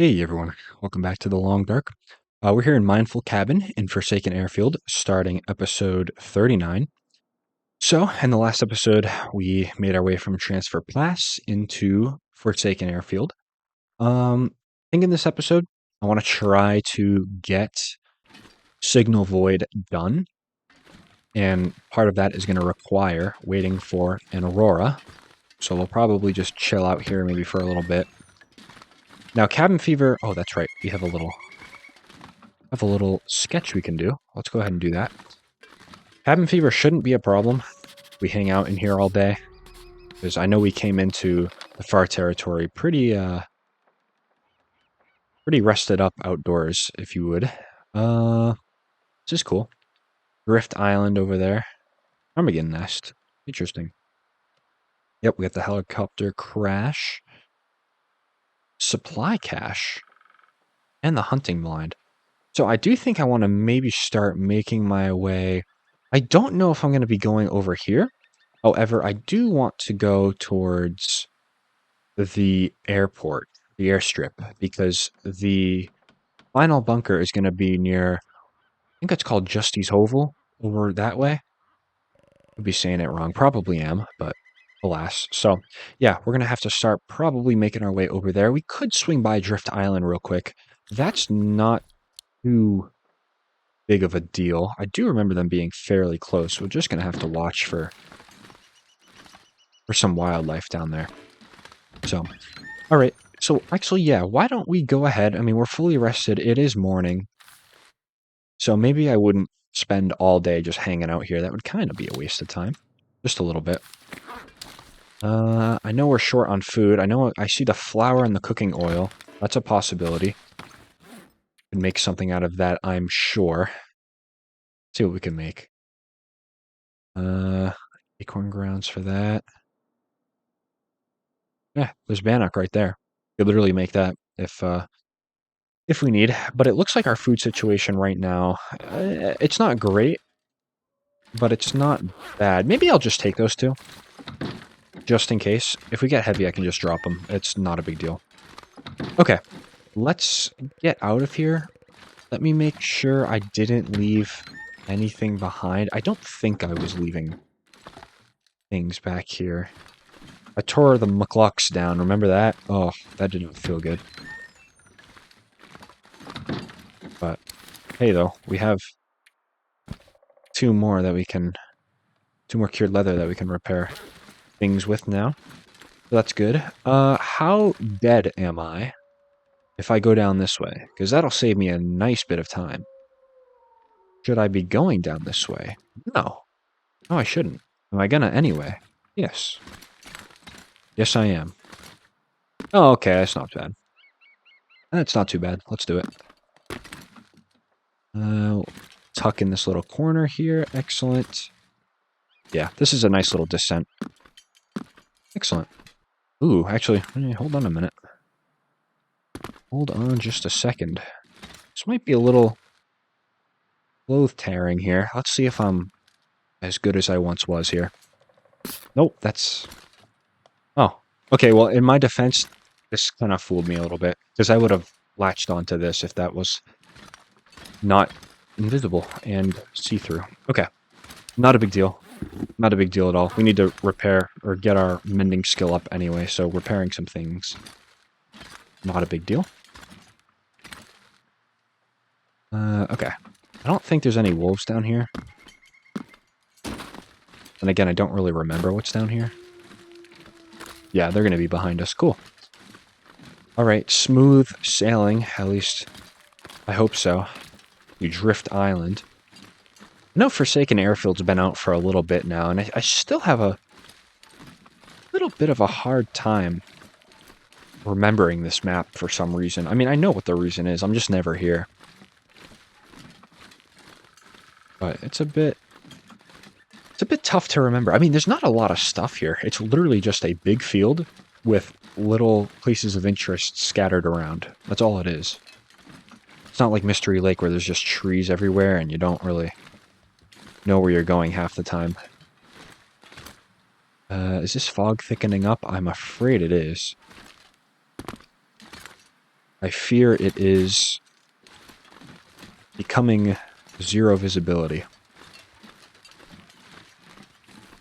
Hey everyone, welcome back to the Long Dark. We're here in Mindful Cabin in Forsaken Airfield, starting episode 39. So, in the last episode, we made our way from Transfer Pass into Forsaken Airfield. I think in this episode, I want to try to get Signal Void done, and part of that is going to require waiting for an Aurora. So we'll probably just chill out here maybe for a little bit. Now, cabin fever. Oh, that's right. We have a little sketch we can do. Let's go ahead and do that. Cabin fever shouldn't be a problem. We hang out in here all day. Because I know we came into the far territory pretty rested up outdoors, if you would. This is cool. Rift Island over there. Ptarmigan nest. Interesting. Yep, we got the helicopter crash. Supply cache. And the hunting blind. So I do think I want to maybe start making my way. I don't know if I'm going to be going over here. However, I do want to go towards the airport, the airstrip, because the final bunker is going to be near, I think it's called Justy's Hovel, over that way. I'd be saying it wrong. Probably am, but alas. So, yeah, we're going to have to start probably making our way over there. We could swing by Drift Island real quick. That's not too big of a deal. I do remember them being fairly close. We're just going to have to watch for some wildlife down there. So, all right. So, actually, yeah, why don't we go ahead? I mean, we're fully rested. It is morning. So maybe I wouldn't spend all day just hanging out here. That would kind of be a waste of time. Just a little bit. I know we're short on food. I see the flour and the cooking oil. That's a possibility. Can make something out of that, I'm sure. See what we can make. Acorn grounds for that. Yeah, there's bannock right there. Could literally make that if we need. But it looks like our food situation right now, it's not great, but it's not bad. Maybe I'll just take those two, just in case. If we get heavy, I can just drop them. It's not a big deal. Okay, let's get out of here. Let me make sure I didn't leave anything behind. I don't think I was leaving things back here. I tore the McLucks down. Remember that? Oh, that didn't feel good. But hey, though, we have two more cured leather that we can repair things with now. So that's good. How dead am I if I go down this way? Because that'll save me a nice bit of time. Should I be going down this way? No. No, I shouldn't. Am I gonna anyway? Yes. Yes, I am. Oh, okay, that's not bad. That's not too bad. Let's do it. Tuck in this little corner here. Excellent. Yeah, this is a nice little descent. Excellent. Ooh, actually, hold on a minute. Hold on just a second. This might be a little clothes tearing here. Let's see if I'm as good as I once was here. Nope, that's... Oh, okay, well, in my defense, this kind of fooled me a little bit, because I would have latched onto this if that was not invisible and see-through. Okay, not a big deal. Not a big deal at all. We need to repair or get our mending skill up anyway, so repairing some things, not a big deal. Okay. I don't think there's any wolves down here. And again, I don't really remember what's down here. Yeah, they're going to be behind us. Cool. All right, smooth sailing. At least, I hope so. You Drift Island. I know Forsaken Airfield's been out for a little bit now, and I still have a little bit of a hard time remembering this map for some reason. I mean, I know what the reason is. I'm just never here. But it's a bit tough to remember. I mean, there's not a lot of stuff here. It's literally just a big field with little places of interest scattered around. That's all it is. It's not like Mystery Lake where there's just trees everywhere and you don't really know where you're going half the time. Is this fog thickening up? I'm afraid it is. I fear it is becoming 0 visibility.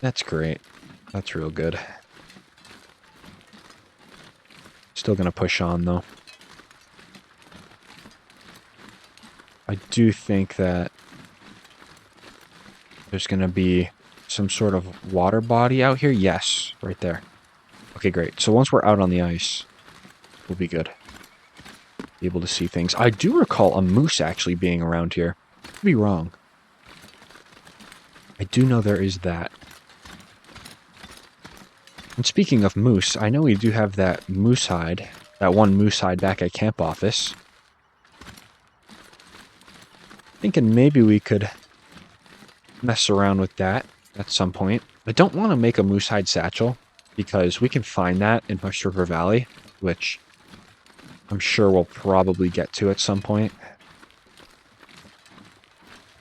That's great. That's real good. Still gonna push on, though. I do think that there's gonna be some sort of water body out here. Yes, right there. Okay, great. So once we're out on the ice, we'll be good. Be able to see things. I do recall a moose actually being around here. Could be wrong. I do know there is that. And speaking of moose, I know we do have that moose hide. That one moose hide back at camp office. Thinking maybe we could mess around with that at some point. I don't want to make a moose hide satchel because we can find that in Hush River Valley, which I'm sure we'll probably get to at some point.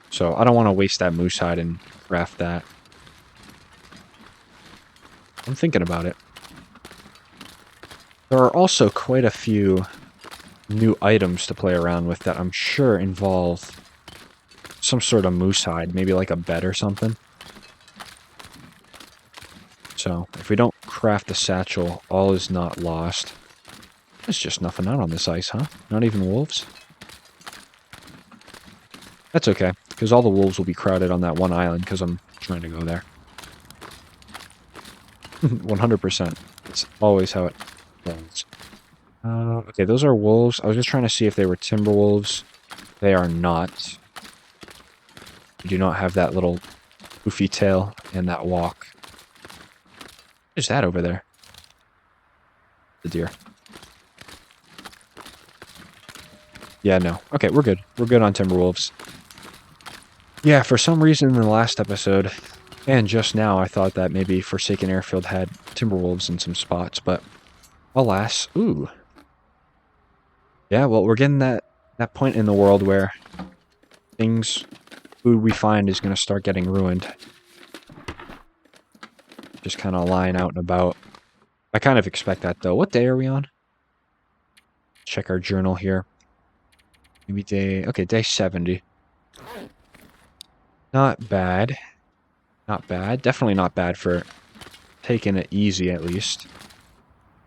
So I don't want to waste that moose hide and craft that. I'm thinking about it. There are also quite a few new items to play around with that I'm sure involve some sort of moose hide, maybe like a bed or something. So if we don't craft the satchel, all is not lost. There's just nothing out on this ice, huh? Not even wolves? That's okay, because all the wolves will be crowded on that one island because I'm trying to go there. 100%. It's always how it goes. Okay, those are wolves. I was just trying to see if they were timber wolves. They are not. They do not have that little goofy tail and that walk. What is that over there? The deer. Yeah, no. Okay, we're good. We're good on timber wolves. Yeah, for some reason in the last episode, and just now, I thought that maybe Forsaken Airfield had timber wolves in some spots, but alas, ooh. Yeah, well, we're getting that point in the world where food we find is going to start getting ruined. Just kind of lying out and about. I kind of expect that, though. What day are we on? Check our journal here. Maybe day 70. Not bad. Not bad. Definitely not bad for taking it easy, at least.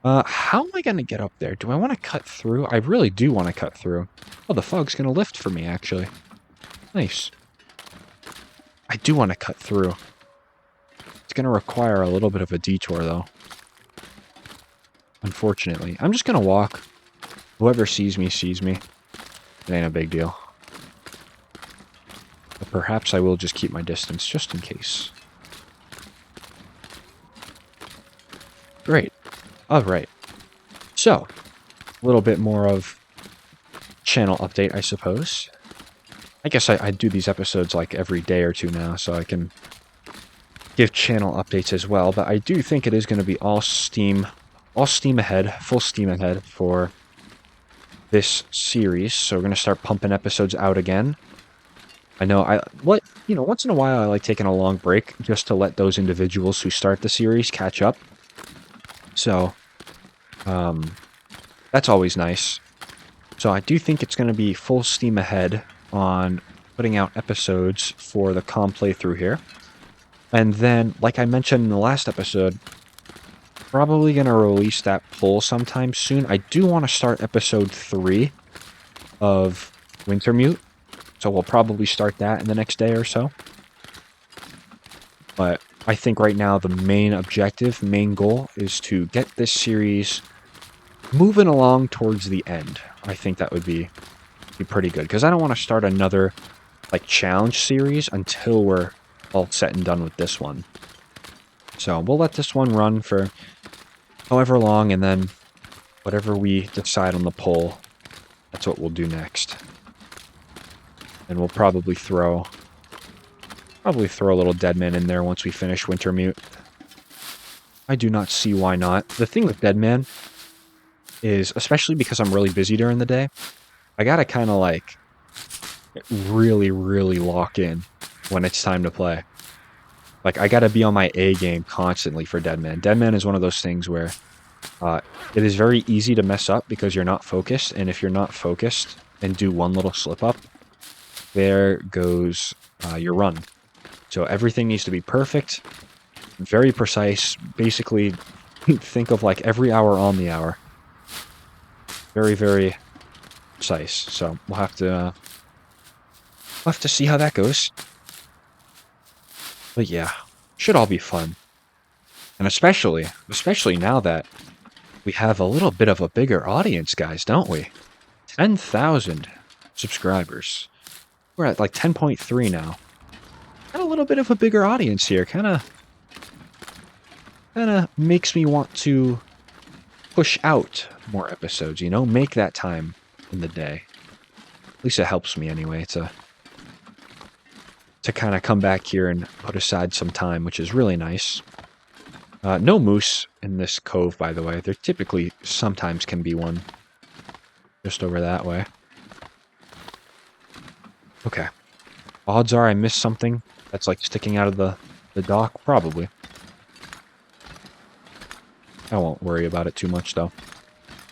How am I going to get up there? Do I want to cut through? I really do want to cut through. Oh, the fog's going to lift for me, actually. Nice. I do want to cut through. It's going to require a little bit of a detour, though. Unfortunately. I'm just going to walk. Whoever sees me, sees me. It ain't a big deal. But perhaps I will just keep my distance, just in case. Great. Alright. So, a little bit more of channel update, I suppose. I guess I do these episodes like every day or two now, so I can give channel updates as well. But I do think it is going to be all steam ahead, full steam ahead for this series. So we're going to start pumping episodes out again. I know once in a while I like taking a long break just to let those individuals who start the series catch up. So, that's always nice. So I do think it's going to be full steam ahead on putting out episodes for the calm playthrough here. And then, like I mentioned in the last episode, probably going to release that poll sometime soon. I do want to start episode 3 of Wintermute. So we'll probably start that in the next day or so. But I think right now the main goal is to get this series moving along towards the end. I think that would be pretty good. Because I don't want to start another challenge series until we're all set and done with this one. So we'll let this one run for however long, and then whatever we decide on the poll, that's what we'll do next. And we'll probably throw a little Deadman in there once we finish Wintermute. I do not see why not. The thing with Deadman is, especially because I'm really busy during the day, I gotta kind of really, really lock in when it's time to play. I gotta be on my A game constantly for Deadman. Deadman is one of those things where It is very easy to mess up because you're not focused, and if you're not focused and do one little slip up, there goes your run. So everything needs to be perfect, very precise. Basically, think of like every hour on the hour. Very, very precise. So we'll have to see how that goes. But yeah, should all be fun. And especially now that we have a little bit of a bigger audience, guys, don't we? 10,000 subscribers. We're at like 10.3 now. Got a little bit of a bigger audience here. Kind of makes me want to push out more episodes, you know? Make that time in the day. At least it helps me anyway to kind of come back here and put aside some time, which is really nice. No moose in this cove, by the way. There typically sometimes can be one just over that way. Okay. Odds are I missed something that's like sticking out of the dock. Probably. I won't worry about it too much, though.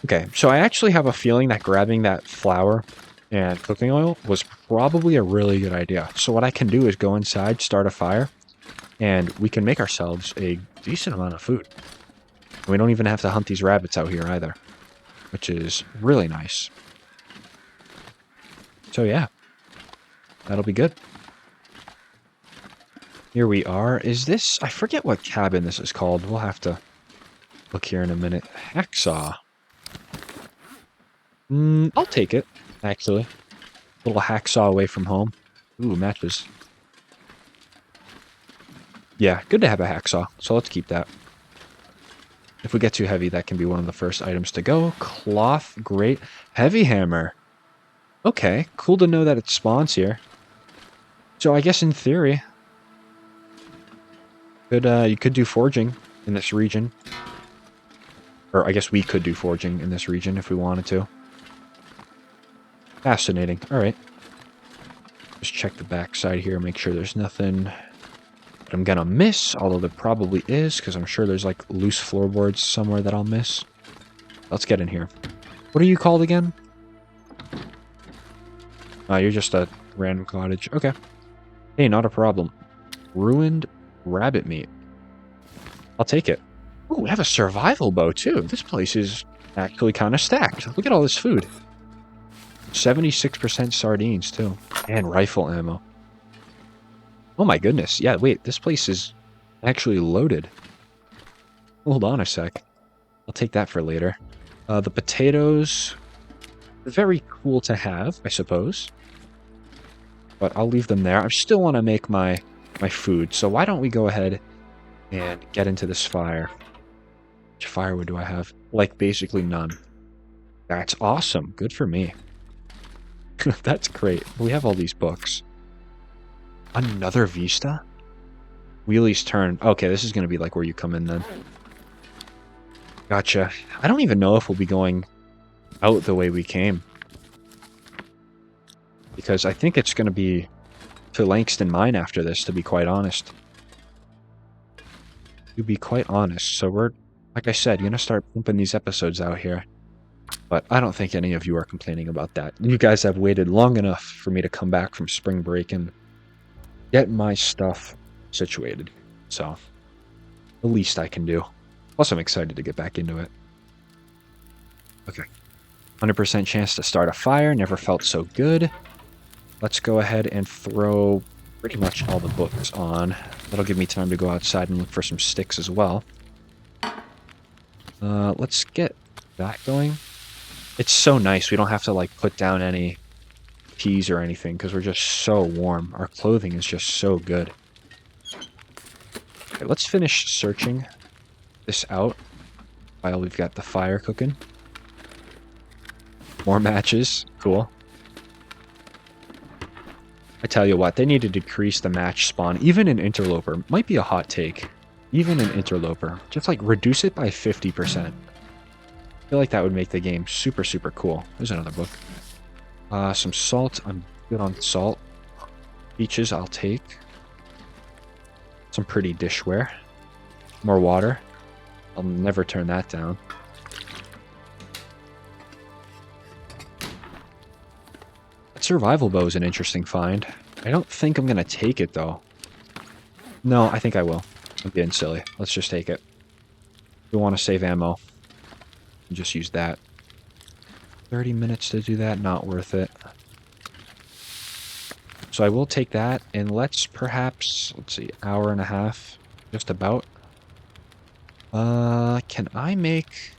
Okay, so I actually have a feeling that grabbing that flour and cooking oil was probably a really good idea. So what I can do is go inside, start a fire, and we can make ourselves a decent amount of food. We don't even have to hunt these rabbits out here either, which is really nice. So yeah, that'll be good. Here we are. Is this... I forget what cabin this is called. We'll have to look here in a minute. Hacksaw. I'll take it, actually. A little hacksaw away from home. Ooh, matches. Yeah, good to have a hacksaw, so let's keep that. If we get too heavy, that can be one of the first items to go. Cloth, great. Heavy hammer. Okay, cool to know that it spawns here. So I guess in theory, you could do forging in this region. Or I guess we could do forging in this region if we wanted to. Fascinating. Alright. Just check the backside here, make sure there's nothing that I'm gonna miss, although there probably is, because I'm sure there's like loose floorboards somewhere that I'll miss. Let's get in here. What are you called again? Oh, you're just a random cottage. Okay. Hey, not a problem. Ruined rabbit meat. I'll take it. Ooh, we have a survival bow, too. This place is actually kind of stacked. Look at all this food. 76% sardines, too. And rifle ammo. Oh my goodness. Yeah, wait. This place is actually loaded. Hold on a sec. I'll take that for later. The potatoes... very cool to have, I suppose. But I'll leave them there. I still want to make my food. So why don't we go ahead and get into this fire. Which firewood do I have? Like, basically none. That's awesome. Good for me. That's great. We have all these books. Another vista? Wheelie's turn. Okay, this is going to be like where you come in then. Gotcha. I don't even know if we'll be going out the way we came. Because I think it's going to be to Langston Mine after this, to be quite honest. To be quite honest. So we're, like I said, going to start pumping these episodes out here. But I don't think any of you are complaining about that. You guys have waited long enough for me to come back from spring break and get my stuff situated. So, the least I can do. Plus, I'm excited to get back into it. Okay. 100% chance to start a fire. Never felt so good. Let's go ahead and throw pretty much all the books on. That'll give me time to go outside and look for some sticks as well. Let's get that going. It's so nice. We don't have to, like, put down any teas or anything because we're just so warm. Our clothing is just so good. Okay, let's finish searching this out while we've got the fire cooking. More matches. Cool. I tell you what, they need to decrease the match spawn. Even in Interloper. Might be a hot take. Even in Interloper. Just, like, reduce it by 50%. I feel like that would make the game super, super cool. There's another book. Some salt. I'm good on salt. Peaches I'll take. Some pretty dishware. More water. I'll never turn that down. survival bow is an interesting find. I don't think I'm going to take it, though. No, I think I will. I'm being silly. Let's just take it. We want to save ammo. Just use that. 30 minutes to do that, not worth it. So I will take that, and let's perhaps, let's see, hour and a half, just about. Can I make...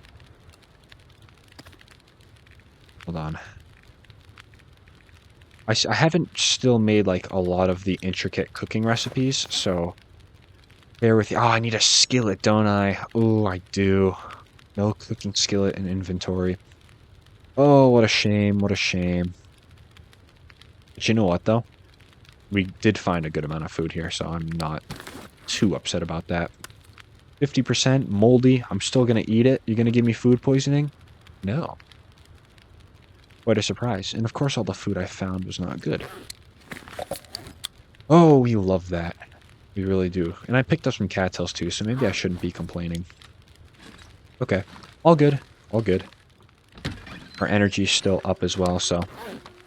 Hold on. I haven't still made, like, a lot of the intricate cooking recipes, so bear with you. Oh, I need a skillet, don't I? Oh, I do. No cooking skillet in inventory. Oh, what a shame, what a shame. But you know what, though? We did find a good amount of food here, so I'm not too upset about that. 50% moldy. I'm still going to eat it. You're going to give me food poisoning? No. Quite a surprise. And of course all the food I found was not good. Oh, we love that. We really do. And I picked up some cattails too, so maybe I shouldn't be complaining. Okay. All good. All good. Our energy's still up as well, so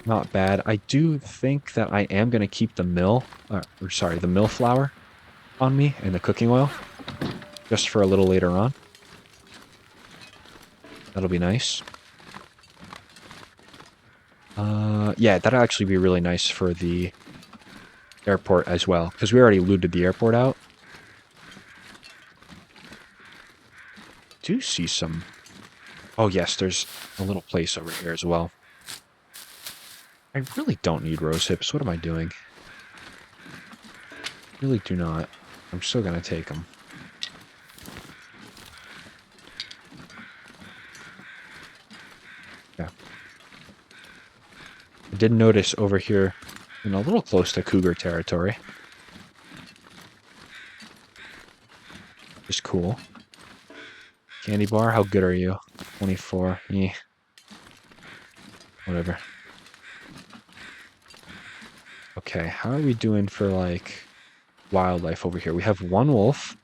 not bad. I do think that I am going to keep the the mill flour on me and the cooking oil. Just for a little later on. That'll be nice. Yeah, that'll actually be really nice for the airport as well, because we already looted the airport out. Do see some... Oh yes, there's a little place over here as well. I really don't need rose hips. What am I doing? Really do not. I'm still gonna take them. Yeah. I did notice over here, a little close to cougar territory. Just cool. Candy bar, how good are you? 24. Eh. Whatever. Okay, how are we doing for, like, wildlife over here? We have one wolf.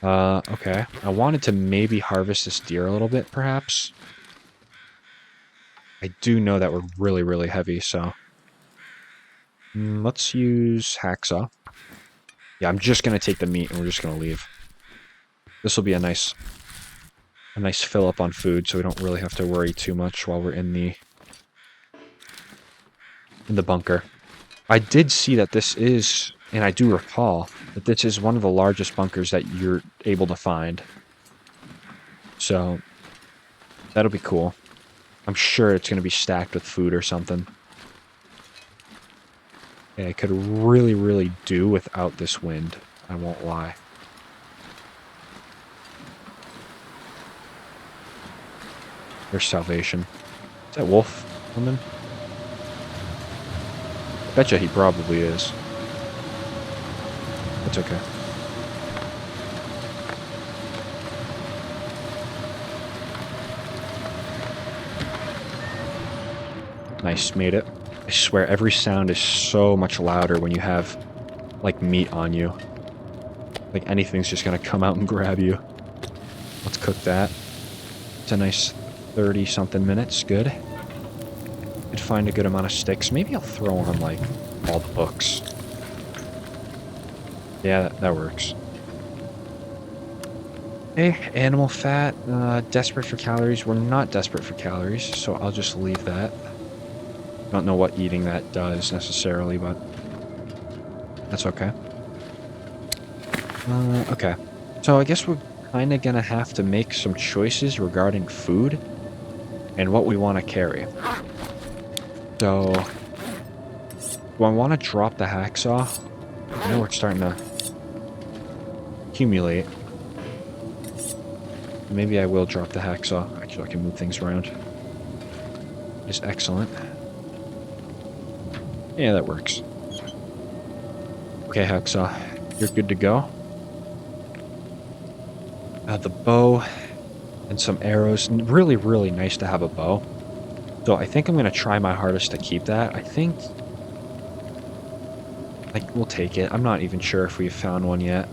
Okay. I wanted to maybe harvest this deer a little bit, perhaps. I do know that we're really, really heavy, so... let's use hacksaw. Yeah, I'm just going to take the meat and we're just going to leave. This will be a nice fill up on food, so we don't really have to worry too much while we're in the bunker. I did see that this is, and I do recall, that this is one of the largest bunkers that you're able to find. So, that'll be cool. I'm sure it's going to be stacked with food or something. Yeah, I could really, really do without this wind. I won't lie. There's salvation. Is that wolf coming? Betcha he probably is. That's okay. Nice, made it. I swear, every sound is so much louder when you have, like, meat on you. Like, anything's just gonna come out and grab you. Let's cook that. It's a nice 30-something minutes. Good. Could find a good amount of sticks. Maybe I'll throw on, like, all the books. Yeah, that works. Okay, animal fat. Desperate for calories. We're not desperate for calories, so I'll just leave that. Don't know what eating that does necessarily, but that's okay. Okay. So I guess we're kind of gonna have to make some choices regarding food and what we want to carry. So, do I want to drop the hacksaw? I know we're starting to accumulate. Maybe I will drop the hacksaw. Actually, I can move things around. Is excellent. Yeah, that works. Okay, hacksaw, you're good to go. The bow and some arrows. Really, really nice to have a bow. So I think I'm going to try my hardest to keep that. I think... like, we'll take it. I'm not even sure if we've found one yet.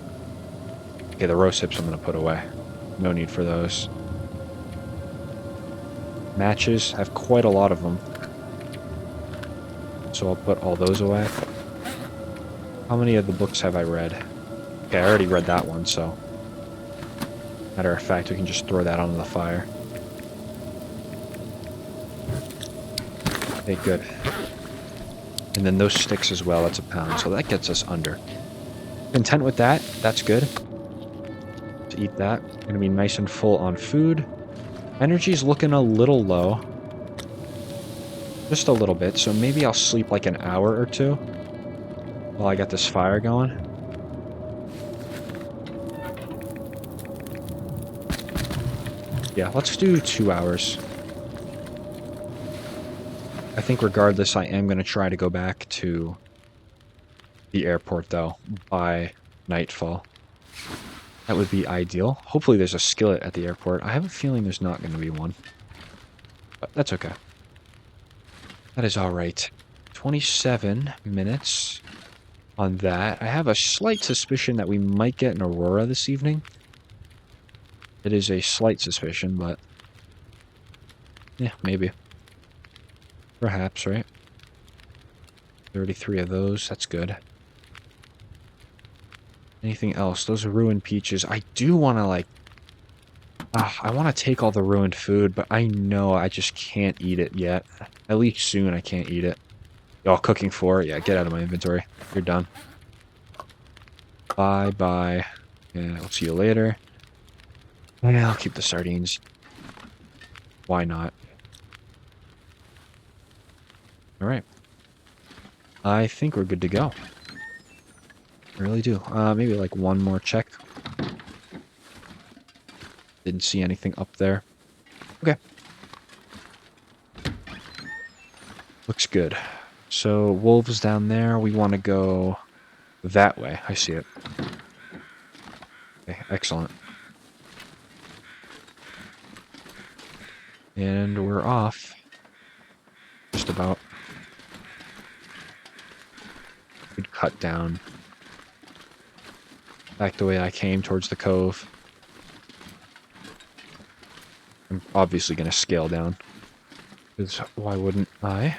Okay, the rose hips I'm going to put away. No need for those. Matches. I have quite a lot of them. So I'll put all those away. How many of the books have I read? Okay, I already read that one, so... Matter of fact, we can just throw that onto the fire. Okay, good. And then those sticks as well, that's a pound, so that gets us under. Content with that, that's good. To eat that. Gonna be nice and full on food. Energy's looking a little low. Just a little bit, so maybe I'll sleep like an hour or two while I got this fire going. Yeah, let's do 2 hours. I think regardless, I am going to try to go back to the airport, though, by nightfall. That would be ideal. Hopefully there's a skillet at the airport. I have a feeling there's not going to be one. But that's okay. That is alright. 27 minutes on that. I have a slight suspicion that we might get an Aurora this evening. It is a slight suspicion, but... yeah, maybe. Perhaps, right? 33 of those. That's good. Anything else? Those ruined peaches. I do want to, like... I want to take all the ruined food, but I know I just can't eat it yet. At least soon I can't eat it. Y'all cooking for it? Yeah, get out of my inventory. You're done. Bye-bye. Yeah, I'll see you later. Yeah, I'll keep the sardines. Why not? Alright. I think we're good to go. I really do. Maybe like one more check. Didn't see anything up there. Okay. Looks good. So, wolves down there. We want to go that way. I see it. Okay, excellent. And we're off. Just about. We'd cut down. Back the way I came towards the cove. I'm obviously going to scale down. Because why wouldn't I?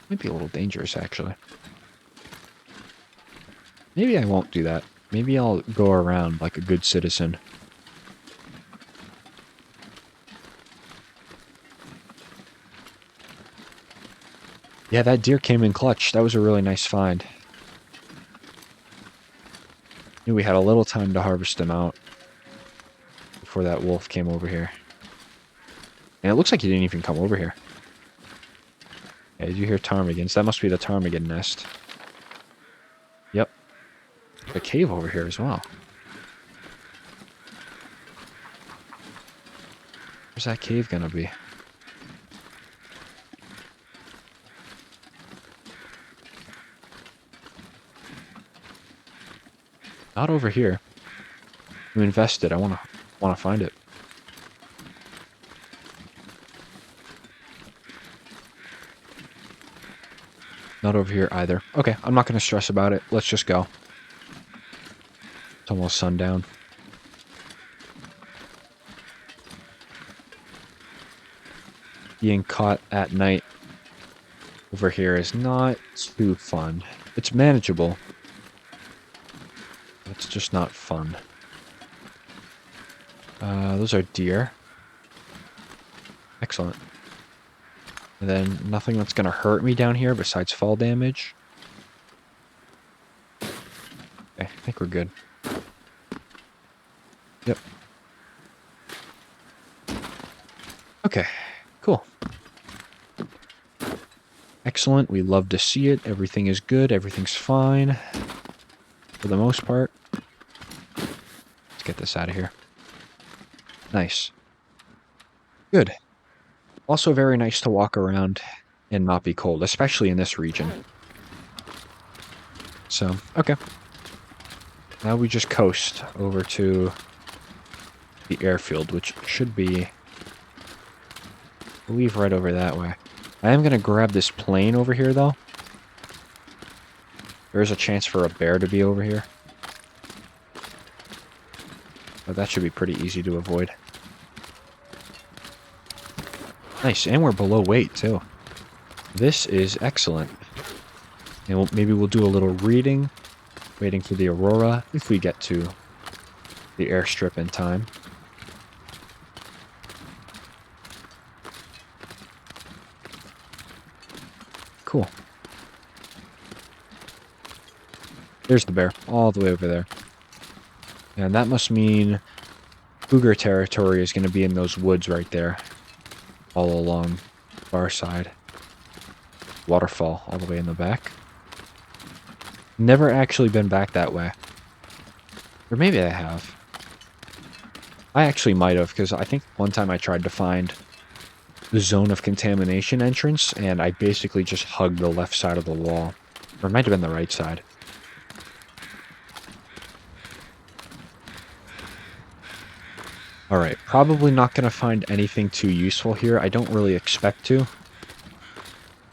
Might be a little dangerous, actually. Maybe I won't do that. Maybe I'll go around like a good citizen. Yeah, that deer came in clutch. That was a really nice find. Knew we had a little time to harvest him out before that wolf came over here. And it looks like he didn't even come over here. Yeah, did you hear ptarmigans? That must be the ptarmigan nest. Yep. A cave over here as well. Where's that cave gonna be? Not over here. You invested. I wanna find it. Not over here either. Okay, I'm not gonna stress about it. Let's just go. It's almost sundown. Being caught at night over here is not too fun. It's manageable. It's just not fun. Those are deer. Excellent. And then nothing that's going to hurt me down here besides fall damage. Okay, I think we're good. Yep. Okay, cool. Excellent. We love to see it. Everything is good. Everything's fine. For the most part. Let's get this out of here. Nice. Good. Also very nice to walk around and not be cold, especially in this region. So, okay. Now we just coast over to the airfield, which should be, I believe, right over that way. I am going to grab this plane over here, though. There is a chance for a bear to be over here. But that should be pretty easy to avoid. Nice, and we're below weight, too. This is excellent. And maybe we'll do a little reading, waiting for the Aurora, if we get to the airstrip in time. Cool. There's the bear, all the way over there. And that must mean cougar territory is going to be in those woods right there, all along our side. Waterfall all the way in the back. Never actually been back that way. Or maybe I have. I actually might have, because I think one time I tried to find the zone of contamination entrance, and I basically just hugged the left side of the wall. Or it might have been the right side. Alright, probably not going to find anything too useful here. I don't really expect to.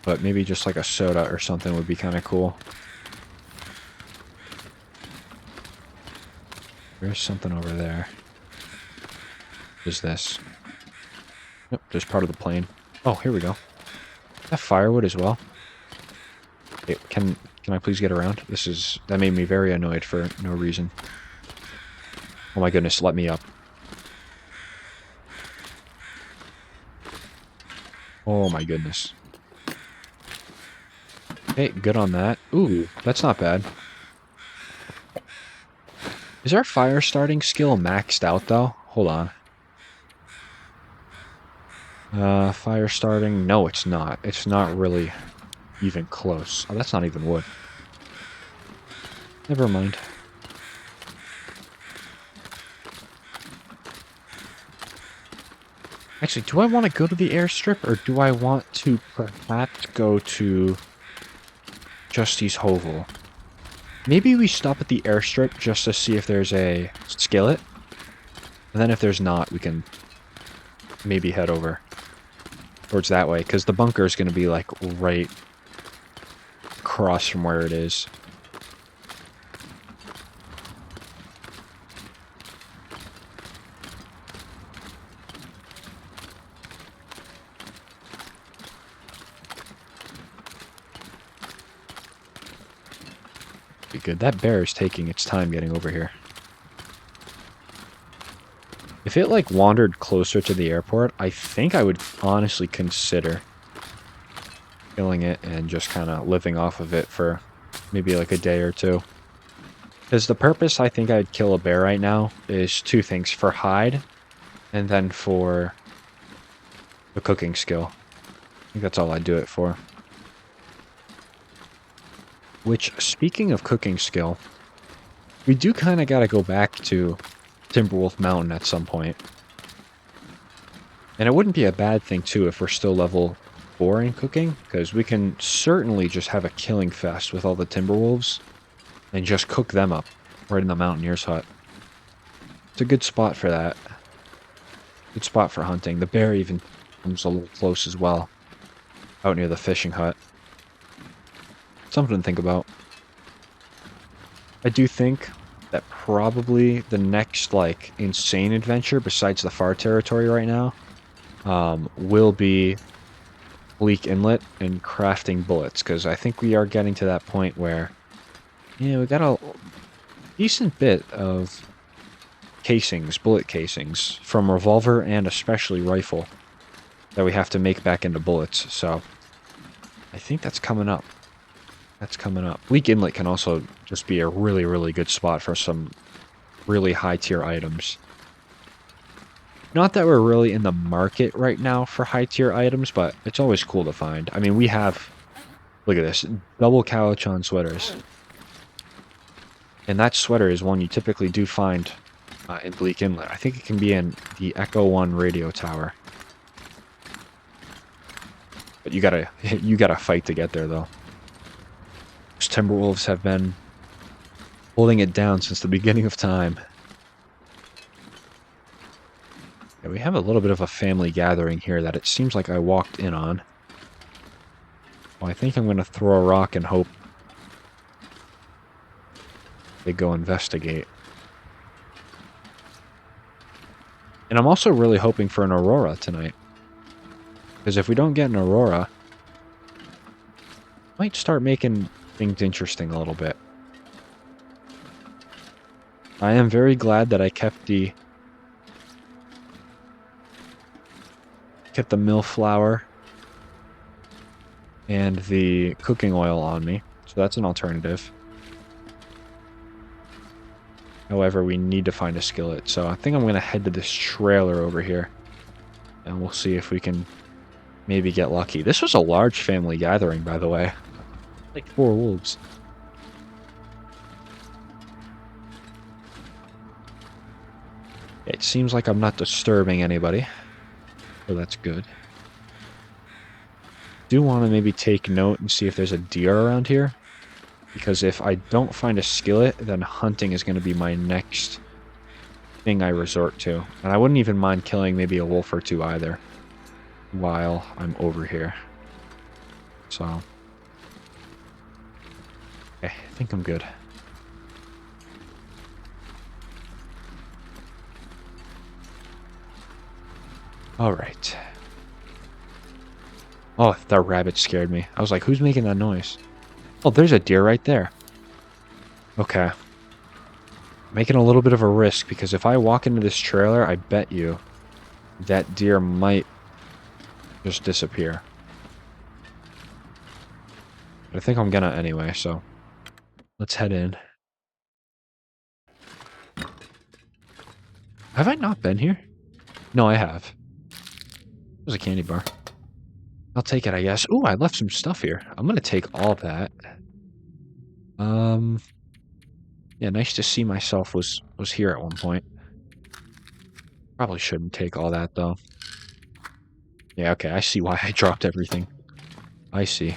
But maybe just like a soda or something would be kind of cool. There's something over there. What is this? Yep, just part of the plane. Oh, here we go. Is that firewood as well? Hey, can I please get around? That made me very annoyed for no reason. Oh my goodness, let me up. Oh my goodness. Hey, good on that. Ooh, that's not bad. Is our fire starting skill maxed out though? Hold on. Fire starting. No, it's not. It's not really even close. Oh, that's not even wood. Never mind. Actually, do I want to go to the airstrip, or do I want to perhaps go to Justy's Hovel? Maybe we stop at the airstrip just to see if there's a skillet. And then if there's not, we can maybe head over towards that way, because the bunker is going to be like right across from where it is. Be good. That bear is taking its time getting over here. If it like wandered closer to the airport, I think I would honestly consider killing it and just kind of living off of it for maybe like a day or two. Because the purpose I think I'd kill a bear right now is two things: for hide, and then for the cooking skill. I think that's all I'd do it for. Which, speaking of cooking skill, we do kind of got to go back to Timberwolf Mountain at some point. And it wouldn't be a bad thing, too, if we're still level 4 in cooking, because we can certainly just have a killing fest with all the Timberwolves and just cook them up right in the Mountaineer's hut. It's a good spot for that. Good spot for hunting. The bear even comes a little close as well, out near the fishing hut. Something to think about. I do think that probably the next, like, insane adventure, besides the far territory right now, will be Bleak Inlet and crafting bullets, because I think we are getting to that point where, yeah, we got a decent bit of casings, bullet casings, from revolver and especially rifle, that we have to make back into bullets, so I think that's coming up. That's coming up. Bleak Inlet can also just be a really, really good spot for some really high-tier items. Not that we're really in the market right now for high-tier items, but it's always cool to find. I mean, we have... Look at this. Double Cowichan sweaters. And that sweater is one you typically do find in Bleak Inlet. I think it can be in the Echo 1 radio tower. But you gotta fight to get there, though. Those Timberwolves have been holding it down since the beginning of time. Yeah, we have a little bit of a family gathering here that it seems like I walked in on. Well, I think I'm going to throw a rock and hope they go investigate. And I'm also really hoping for an Aurora tonight. Because if we don't get an Aurora, Might start making things interesting a little bit. I am very glad that I kept the mill flour and the cooking oil on me, so that's an alternative. However, we need to find a skillet, so I think I'm going to head to this trailer over here, and we'll see if we can maybe get lucky. This was a large family gathering, by the way. Like 4 wolves. It seems like I'm not disturbing anybody, so that's good. Do want to maybe take note and see if there's a deer around here, because if I don't find a skillet, then hunting is going to be my next thing I resort to. And I wouldn't even mind killing maybe a wolf or 2 either while I'm over here. So, okay, I think I'm good. Alright. Oh, that rabbit scared me. I was like, who's making that noise? Oh, there's a deer right there. Okay. Making a little bit of a risk, because if I walk into this trailer, I bet you that deer might just disappear. But I think I'm gonna anyway, so let's head in. Have I not been here? No, I have. There's a candy bar. I'll take it, I guess. Ooh, I left some stuff here. I'm gonna take all that. Yeah, nice to see myself was here at one point. Probably shouldn't take all that, though. Yeah, okay, I see why I dropped everything. I see.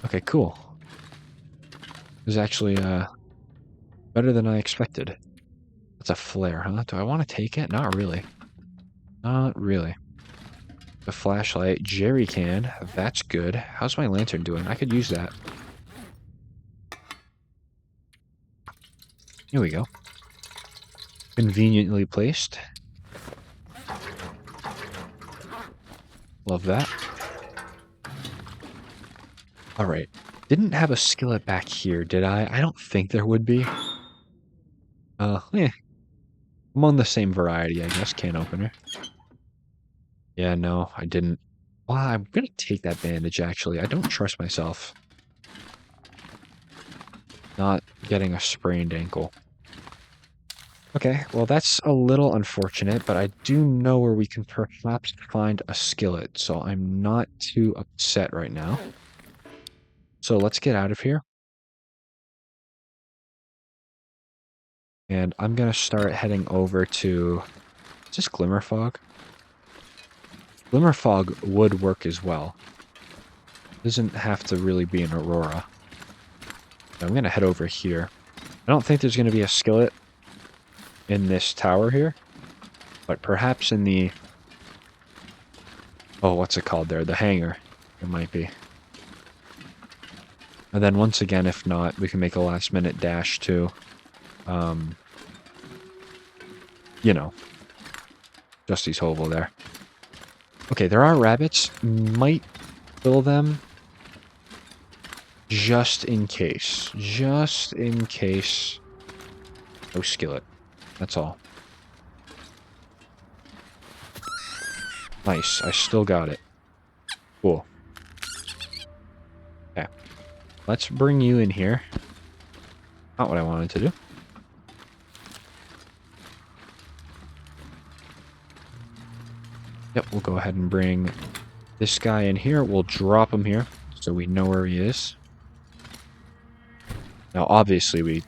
Okay, cool. It was actually, better than I expected. That's a flare, huh? Do I want to take it? Not really. Not really. The flashlight, jerry can. That's good. How's my lantern doing? I could use that. Here we go. Conveniently placed. Love that. Alright. Didn't have a skillet back here, did I? I don't think there would be. I'm on the same variety, I guess. Can opener. Yeah, no, I didn't. Well, I'm gonna take that bandage, actually. I don't trust myself. Not getting a sprained ankle. Okay, well, that's a little unfortunate, but I do know where we can perhaps find a skillet, so I'm not too upset right now. So let's get out of here. And I'm gonna start heading over to... Is this Glimmer Fog? Glimmer Fog would work as well. Doesn't have to really be an Aurora. So I'm gonna head over here. I don't think there's gonna be a skillet in this tower here, but perhaps in the... Oh, what's it called there? The hangar. It might be. And then once again, if not, we can make a last-minute dash to, you know, Justy's Hovel there. Okay, there are rabbits. Might kill them just in case. Just in case. No skillet. That's all. Nice. I still got it. Cool. Okay. Let's bring you in here. Not what I wanted to do. Yep, we'll go ahead and bring this guy in here. We'll drop him here so we know where he is. Now, obviously, we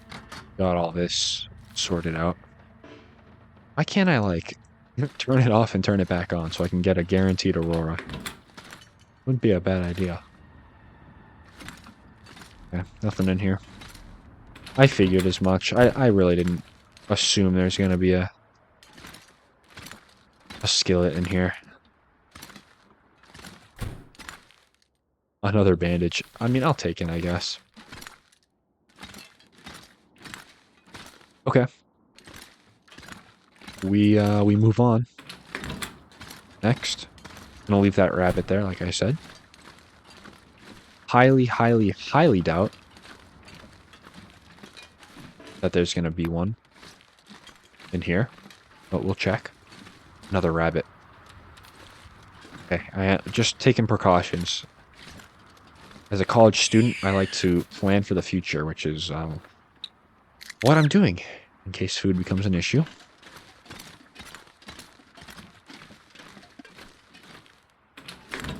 got all this sorted out. Why can't I, like, turn it off and turn it back on so I can get a guaranteed Aurora? Wouldn't be a bad idea. Okay, nothing in here. I figured as much. I really didn't assume there's going to be a skillet in here. Another bandage. I mean, I'll take it, I guess. Okay. We move on. Next. I'm gonna leave that rabbit there, like I said. highly, highly, highly doubt that there's going to be one in here, but we'll check. Another rabbit. Okay, I just taking precautions. As a college student, I like to plan for the future, which is what I'm doing in case food becomes an issue.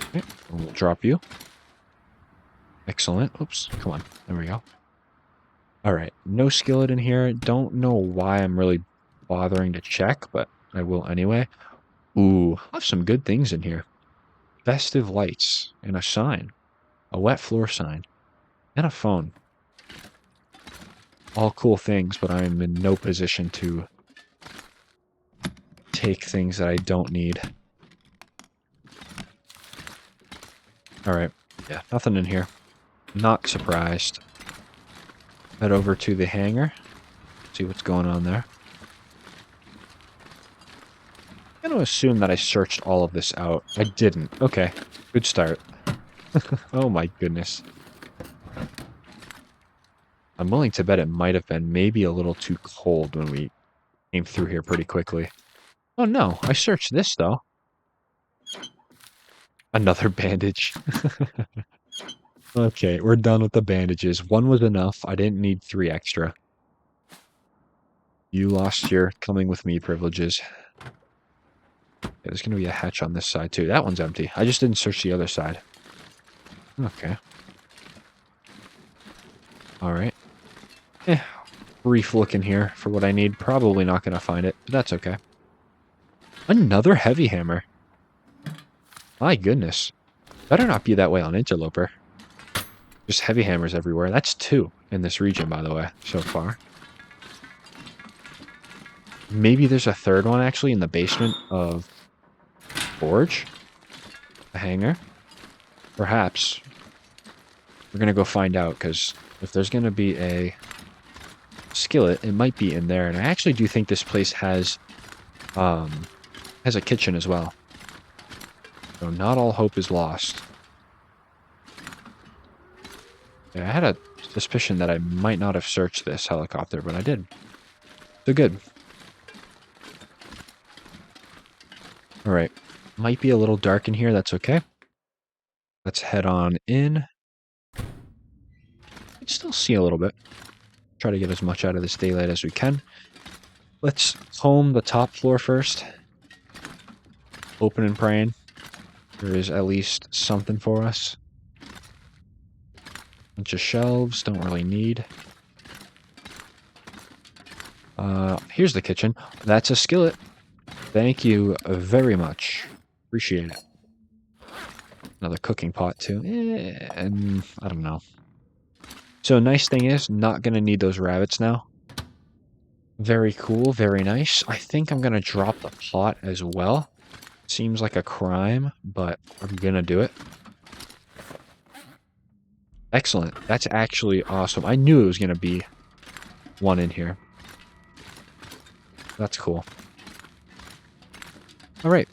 Okay, we'll drop you. Excellent. Oops, come on. There we go. All right, no skillet in here. Don't know why I'm really bothering to check, but I will anyway. Ooh, I have some good things in here. Festive lights and a sign. A wet floor sign. And a phone. All cool things, but I'm in no position to take things that I don't need. Alright, yeah, nothing in here. Not surprised. Head over to the hangar. See what's going on there. I'm going to assume that I searched all of this out. I didn't. Okay, good start. Oh my goodness. I'm willing to bet it might have been maybe a little too cold when we came through here pretty quickly. Oh no, I searched this though. Another bandage. Okay, we're done with the bandages. One was enough. I didn't need 3 extra. You lost your coming with me privileges. Yeah, there's going to be a hatch on this side too. That one's empty. I just didn't search the other side. Okay. Alright. Brief look in here for what I need. Probably not going to find it, but that's okay. Another heavy hammer. My goodness. Better not be that way on Interloper. Just heavy hammers everywhere. That's 2 in this region, by the way, so far. Maybe there's a third one, actually, in the basement of Forge. A hangar. Perhaps. We're going to go find out, because if there's going to be a skillet, it might be in there. And I actually do think this place has a kitchen as well. So not all hope is lost. Yeah, I had a suspicion that I might not have searched this helicopter, but I did. So good. Alright. Might be a little dark in here, that's okay. Let's head on in. I can still see a little bit. Try to get as much out of this daylight as we can. Let's comb the top floor first. Open and praying. There is at least something for us. Bunch of shelves, don't really need. Here's the kitchen. That's a skillet. Thank you very much. Appreciate it. Another cooking pot too. And I don't know. So nice thing is, not going to need those rabbits now. Very cool, very nice. I think I'm going to drop the pot as well. Seems like a crime, but I'm going to do it. Excellent. That's actually awesome. I knew it was going to be one in here. That's cool. Alright.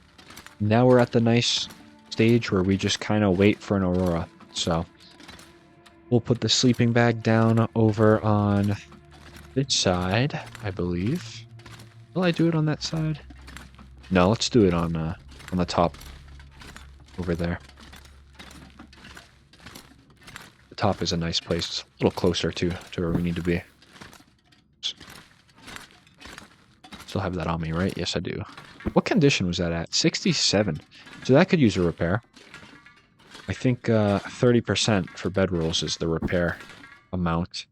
Now we're at the nice stage where we just kind of wait for an Aurora. So, we'll put the sleeping bag down over on this side, I believe. Will I do it on that side? No, let's do it on the top over there. The top is a nice place. It's a little closer to where we need to be. Still have that on me, right? Yes, I do. What condition was that at? 67. So that could use a repair. I think 30% for bedrolls is the repair amount.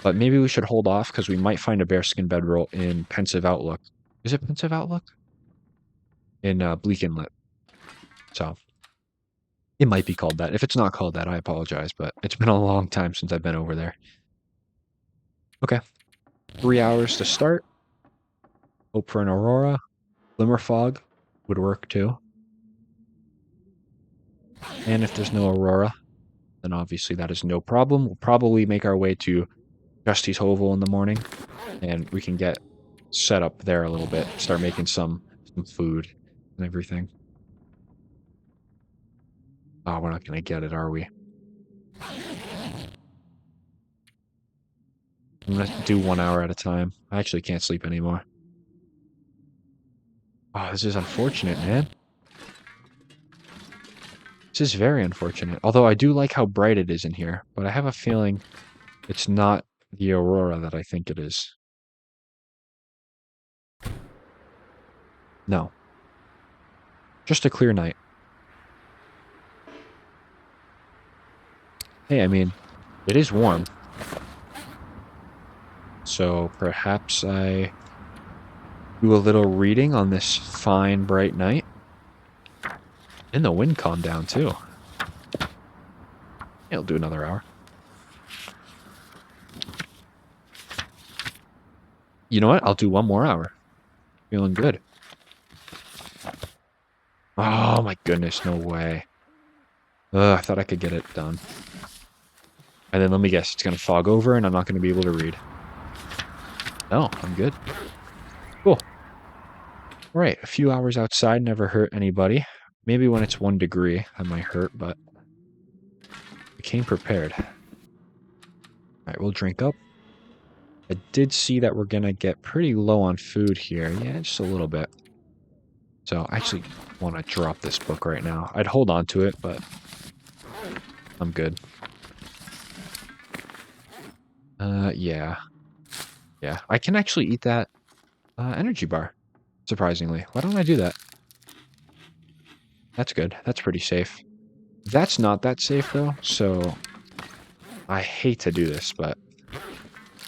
But maybe we should hold off because we might find a bearskin bedroll in Pensive Outlook. Is it Pensive Outlook? In Bleak Inlet. So, it might be called that. If it's not called that, I apologize, but it's been a long time since I've been over there. Okay. 3 hours to start. Hope for an Aurora. Glimmer fog would work too. And if there's no Aurora, then obviously that is no problem. We'll probably make our way to Justy's Hovel in the morning, and we can get set up there a little bit. Start making some food and everything. Oh, we're not going to get it, are we? I'm going to do 1 hour at a time. I actually can't sleep anymore. Oh, this is unfortunate, man. This is very unfortunate. Although I do like how bright it is in here, but I have a feeling it's not the Aurora that I think it is. No. Just a clear night. Hey, I mean, it is warm. So perhaps I do a little reading on this fine, bright night. And the wind calmed down, too. Yeah, I'll do another hour. You know what? I'll do 1 more hour. Feeling good. Oh, my goodness. No way. Ugh, I thought I could get it done. And then let me guess. It's going to fog over and I'm not going to be able to read. No, I'm good. Cool. All right. A few hours outside never hurt anybody. Maybe when it's 1 degree, that might hurt, but I came prepared. All right, we'll drink up. I did see that we're going to get pretty low on food here. Yeah, just a little bit. So I actually want to drop this book right now. I'd hold on to it, but I'm good. Yeah. Yeah, I can actually eat that energy bar, surprisingly. Why don't I do that? That's good. That's pretty safe. That's not that safe, though, so I hate to do this, but,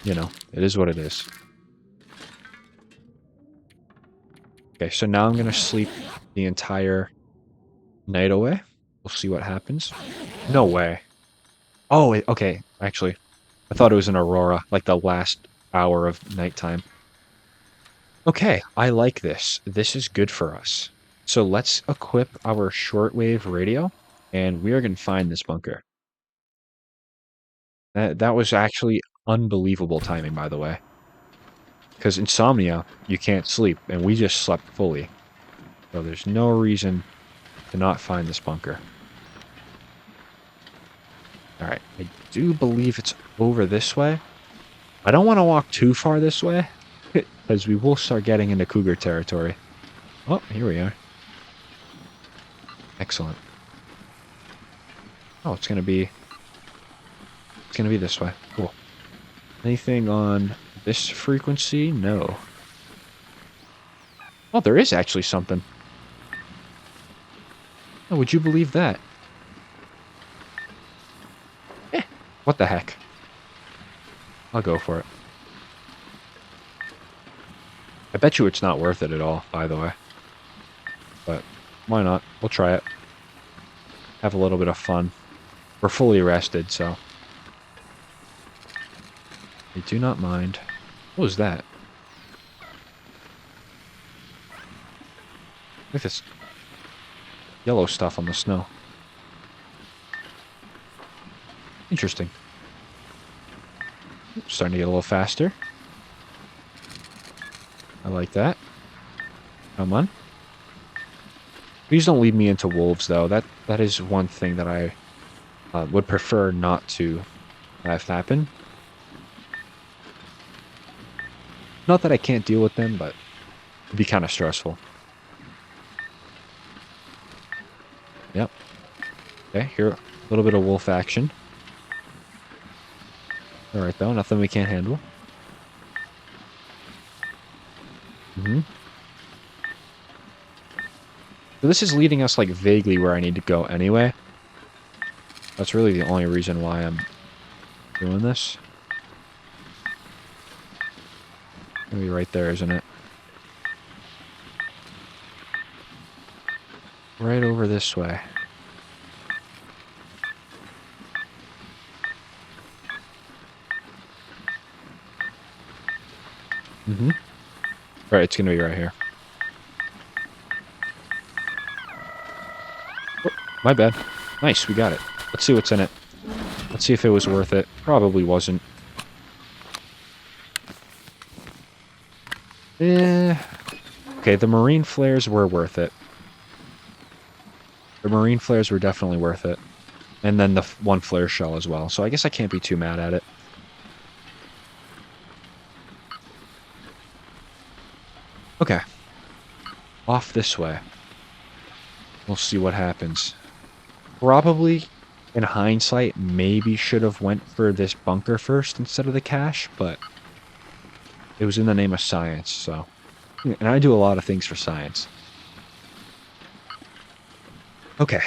you know, it is what it is. Okay, so now I'm going to sleep the entire night away. We'll see what happens. No way. Oh, okay, actually. I thought it was an Aurora, like the last hour of nighttime. Okay, I like this. This is good for us. So let's equip our shortwave radio, and we are going to find this bunker. That was actually unbelievable timing, by the way. Because insomnia, you can't sleep, and we just slept fully. So there's no reason to not find this bunker. Alright, I do believe it's over this way. I don't want to walk too far this way, because we will start getting into cougar territory. Oh, here we are. Excellent. Oh, it's gonna be this way. Cool. Anything on this frequency? No. Oh, there is actually something. Oh, would you believe that? Eh, what the heck? I'll go for it. I bet you it's not worth it at all, by the way. But why not? We'll try it. Have a little bit of fun. We're fully rested, so I do not mind. What was that? Look at this yellow stuff on the snow. Interesting. Starting to get a little faster. I like that. Come on. Please don't lead me into wolves, though. That is one thing that I would prefer not to have happen. Not that I can't deal with them, but it'd be kind of stressful. Yep. Okay, here, a little bit of wolf action. Alright, though, nothing we can't handle. So this is leading us, like, vaguely where I need to go anyway. That's really the only reason why I'm doing this. Maybe right there, isn't it? Right over this way. Right, it's gonna be right here. Oh, my bad. Nice, we got it. Let's see what's in it. Let's see if it was worth it. Probably wasn't. Okay, the marine flares were worth it. The marine flares were definitely worth it. And then the one flare shell as well. So I guess I can't be too mad at it. Okay. Off this way. We'll see what happens. Probably, in hindsight, maybe should have went for this bunker first instead of the cache, but it was in the name of science, so... And I do a lot of things for science. Okay.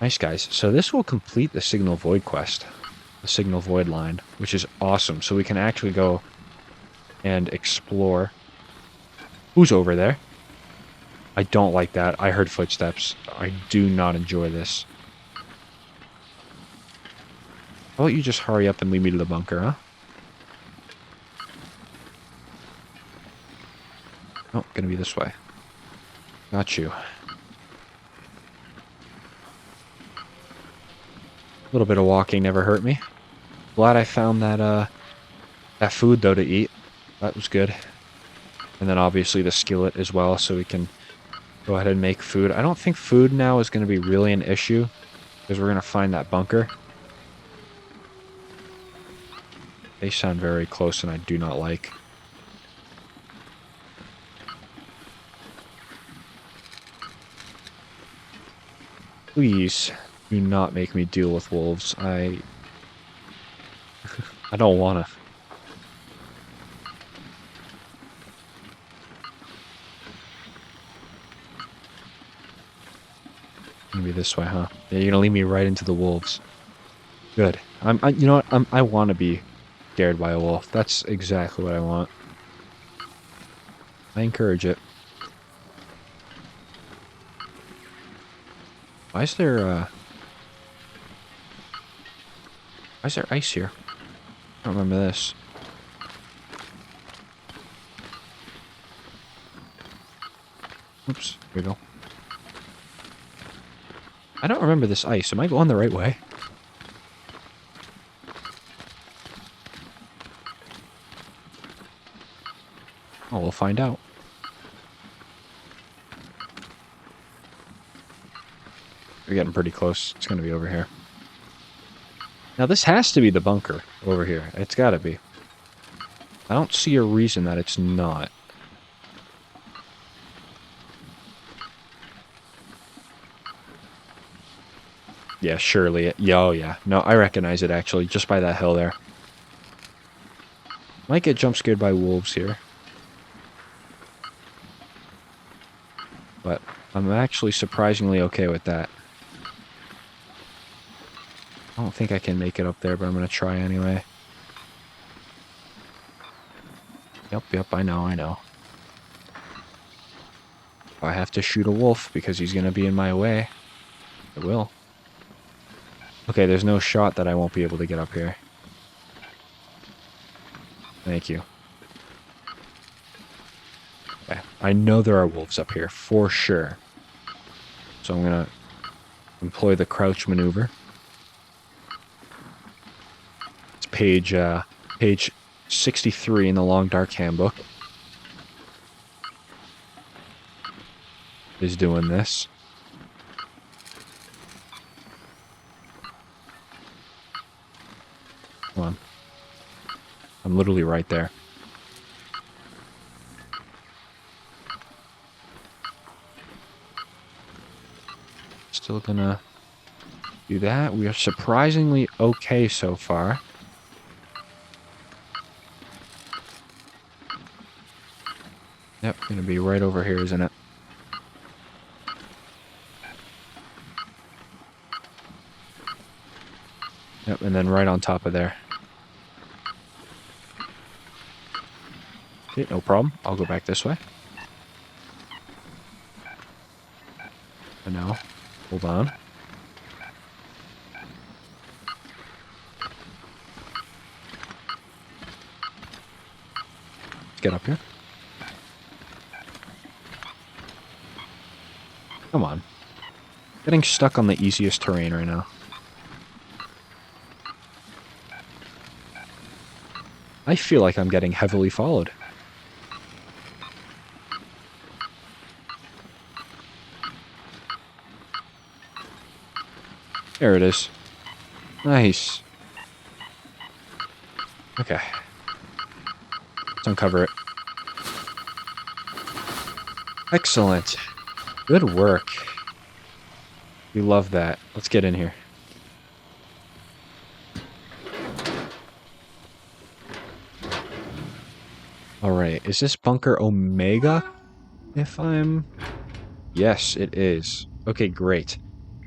Nice, guys. So this will complete the Signal Void quest. The Signal Void line, which is awesome. So we can actually go and explore. Who's over there? I don't like that. I heard footsteps. I do not enjoy this. How about you just hurry up and lead me to the bunker, huh? Oh, gonna be this way. Got you. A little bit of walking never hurt me. Glad I found that food, though, to eat. That was good. And then obviously the skillet as well, so we can go ahead and make food. I don't think food now is going to be really an issue, because we're going to find that bunker. They sound very close, and I do not like. Please do not make me deal with wolves. I don't want to. Maybe this way, huh? Yeah, you're gonna lead me right into the wolves. Good. You know what? I want to be scared by a wolf. That's exactly what I want. I encourage it. Why is there ice here? I don't remember this. Oops, here we go. I don't remember this ice. Am I going the right way? Oh, we'll find out. We're getting pretty close. It's going to be over here. Now, this has to be the bunker over here. It's got to be. I don't see a reason that it's not. Yeah, surely. Yeah, oh, yeah. No, I recognize it, actually, just by that hill there. Might get jump scared by wolves here. But I'm actually surprisingly okay with that. I don't think I can make it up there, but I'm going to try anyway. Yep, I know. If I have to shoot a wolf because he's going to be in my way, I will. Okay, there's no shot that I won't be able to get up here. Thank you. Okay, I know there are wolves up here, for sure. So I'm going to employ the crouch maneuver. It's page 63 in the Long Dark Handbook. Is doing this. Come on. I'm literally right there. Still gonna do that. We are surprisingly okay so far. Yep, gonna be right over here, isn't it? Yep, and then right on top of there. Okay, no problem. I'll go back this way. And now, hold on. Let's get up here. Come on. Getting stuck on the easiest terrain right now. I feel like I'm getting heavily followed. There it is. Nice. Okay. Let's uncover it. Excellent. Good work. We love that. Let's get in here. Alright, is this bunker Omega? Yes, it is. Okay, great.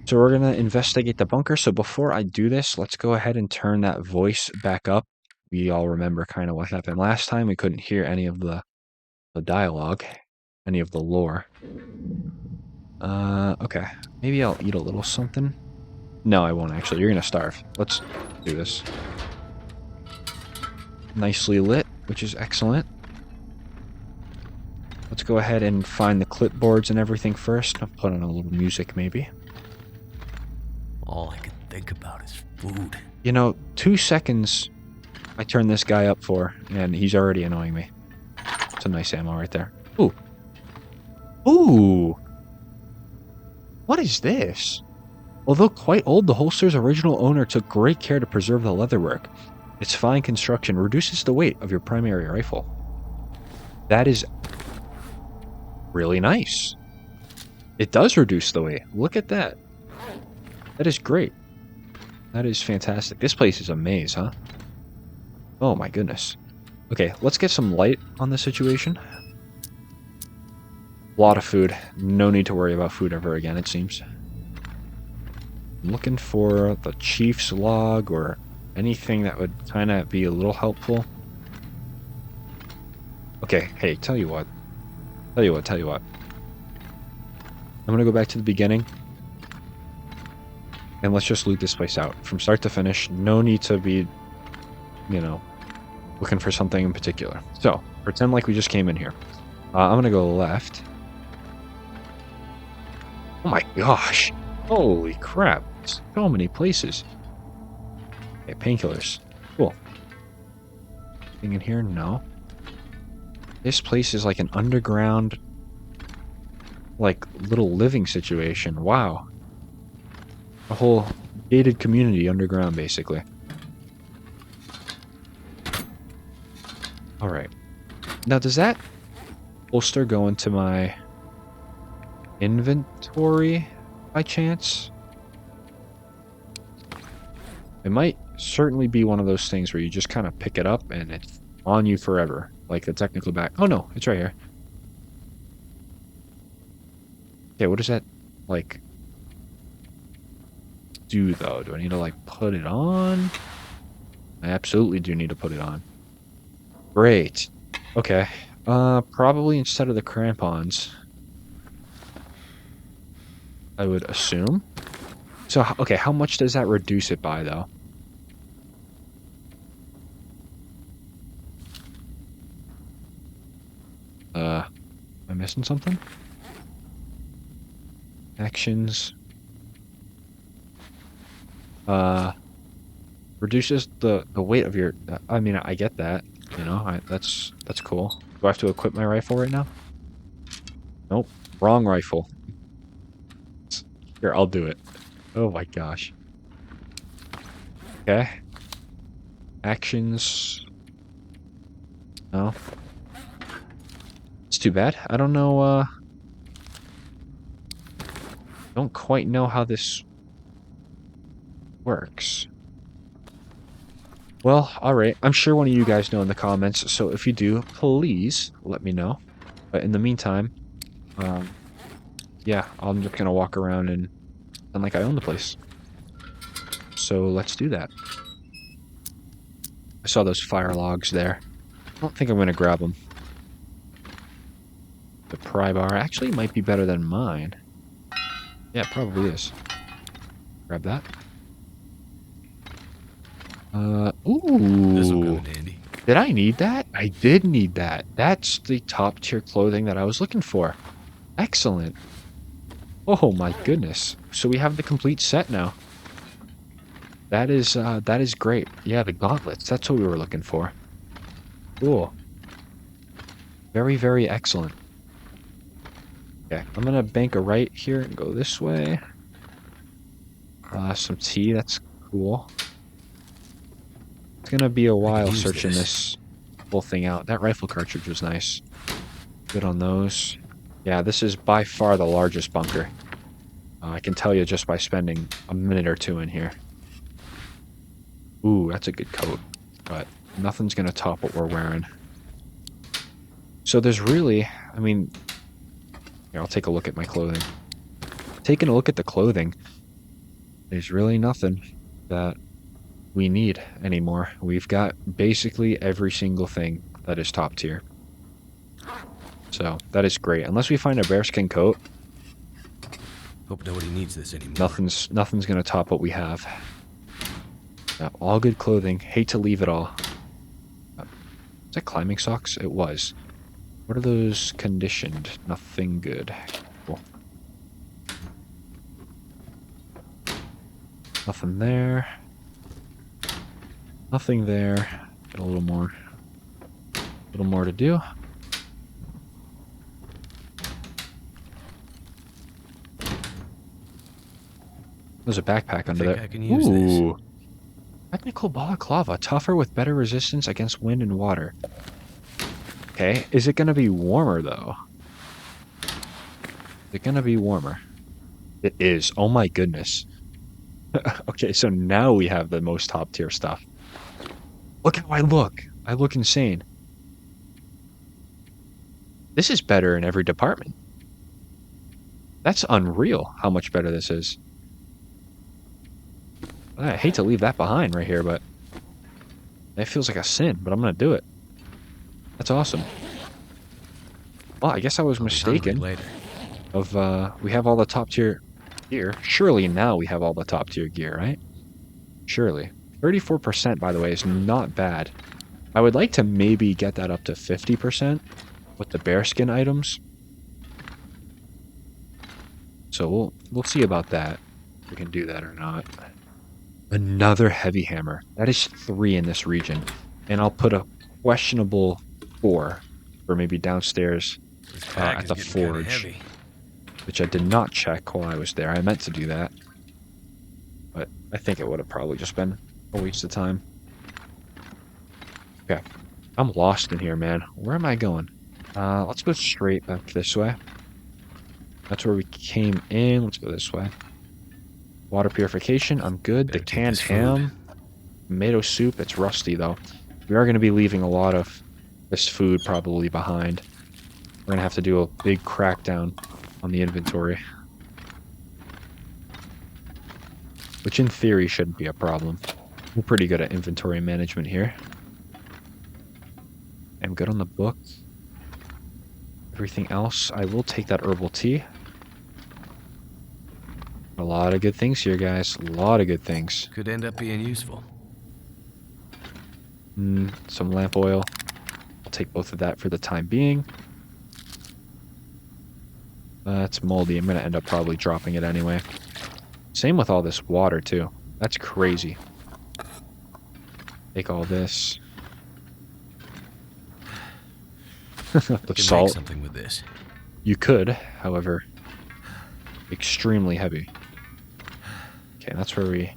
So we're going to investigate the bunker. So before I do this, let's go ahead and turn that voice back up. We all remember kind of what happened last time. We couldn't hear any of the dialogue, any of the lore. Okay. Maybe I'll eat a little something. No, I won't actually. You're going to starve. Let's do this. Nicely lit, which is excellent. Let's go ahead and find the clipboards and everything first. I'll put on a little music, maybe. All I can think about is food. You know, 2 seconds I turn this guy up for, and he's already annoying me. It's a nice ammo right there. Ooh. Ooh! What is this? Although quite old, the holster's original owner took great care to preserve the leatherwork. Its fine construction reduces the weight of your primary rifle. That is really nice. It does reduce the weight. Look at that. That is great. That is fantastic. This place is a maze, huh? Oh my goodness. Okay, let's get some light on the situation. A lot of food. No need to worry about food ever again, it seems. I'm looking for the chief's log or anything that would kind of be a little helpful. Okay, hey, tell you what. I'm gonna go back to the beginning. And let's just loot this place out. From start to finish. No need to be, you know, looking for something in particular. So, pretend like we just came in here. I'm gonna go left. Oh my gosh. Holy crap. So many places. Okay, painkillers. Cool. Anything in here? No. This place is like an underground, like, little living situation. Wow. A whole gated community underground, basically. Alright. Now, does that holster go into my inventory by chance? It might certainly be one of those things where you just kind of pick it up and it's on you forever. Like the technical back. Oh no, it's right here. Okay, what does that, like, do though? Do I need to, like, put it on? I absolutely do need to put it on. Great. Okay. Probably instead of the crampons, I would assume. So, okay, how much does that reduce it by, though? Am I missing something? Actions. Reduces the weight of your... I mean, I get that. You know, that's cool. Do I have to equip my rifle right now? Nope. Wrong rifle. Here, I'll do it. Oh my gosh. Okay. Actions. No. It's too bad. I don't know, don't quite know how this works. Well, alright. I'm sure one of you guys know in the comments, so if you do, please let me know. But in the meantime, yeah, I'm just gonna walk around and sound like I own the place. So let's do that. I saw those fire logs there. I don't think I'm gonna grab them. The pry bar actually might be better than mine. Yeah, it probably is. Grab that. Ooh. This'll come in handy. Did I need that? I did need that. That's the top tier clothing that I was looking for. Excellent. Oh my goodness. So we have the complete set now. That is great. Yeah, the gauntlets. That's what we were looking for. Cool. Very, very excellent. Okay, I'm gonna bank a right here and go this way. Some tea. That's cool. It's gonna be a while searching this whole thing out. That rifle cartridge was nice. Good on those. Yeah, this is by far the largest bunker. I can tell you just by spending a minute or two in here. Ooh, that's a good coat. But nothing's going to top what we're wearing. So there's really, I mean, here, I'll take a look at my clothing. Taking a look at the clothing, there's really nothing that we need anymore. We've got basically every single thing that is top tier. So that is great. Unless we find a bearskin coat, Hope nobody needs this anymore. nothing's gonna top what we have. All good clothing. Hate to leave it all. Is that climbing socks? It was. What are those conditioned? Nothing good. Cool. Nothing there. Nothing there. Got a little more to do. There's a backpack under there. I can use this. Technical balaclava, tougher with better resistance against wind and water. Okay, is it gonna be warmer though? Is it gonna be warmer? It is. Oh my goodness. Okay, so now we have the most top tier stuff. Look how I look. I look insane. This is better in every department. That's unreal how much better this is. I hate to leave that behind right here, but it feels like a sin, but I'm going to do it. That's awesome. Well, I guess I was mistaken. We have all the top tier gear. Surely now we have all the top tier gear, right? Surely. 34%, by the way, is not bad. I would like to maybe get that up to 50% with the bearskin items. So we'll see about that. If we can do that or not. Another heavy hammer. That is 3 in this region. And I'll put a questionable 4 for maybe downstairs at the forge. Which I did not check while I was there. I meant to do that. But I think it would have probably just been a waste of time. Okay. I'm lost in here, man. Where am I going? Let's go straight back this way. That's where we came in. Let's go this way. Water purification, I'm good. The canned ham, tomato soup, it's rusty though. We are going to be leaving a lot of this food probably behind. We're going to have to do a big crackdown on the inventory. Which in theory shouldn't be a problem. We're pretty good at inventory management here. I'm good on the book. Everything else, I will take that herbal tea. A lot of good things here, guys. A lot of good things. Could end up being useful. Some lamp oil. I'll take both of that for the time being. It's moldy. I'm going to end up probably dropping it anyway. Same with all this water, too. That's crazy. Take all this. The salt. Make something with this. You could, however, extremely heavy. Okay, that's where we...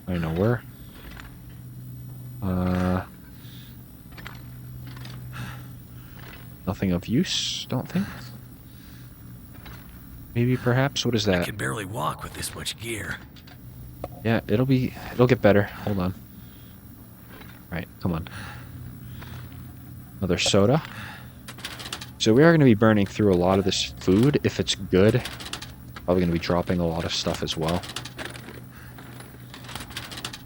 I don't know where. Nothing of use, don't think. Maybe, perhaps, what is that? I can barely walk with this much gear. Yeah, it'll get better. Hold on. Alright, come on. Another soda. So we are going to be burning through a lot of this food. If it's good, probably going to be dropping a lot of stuff as well.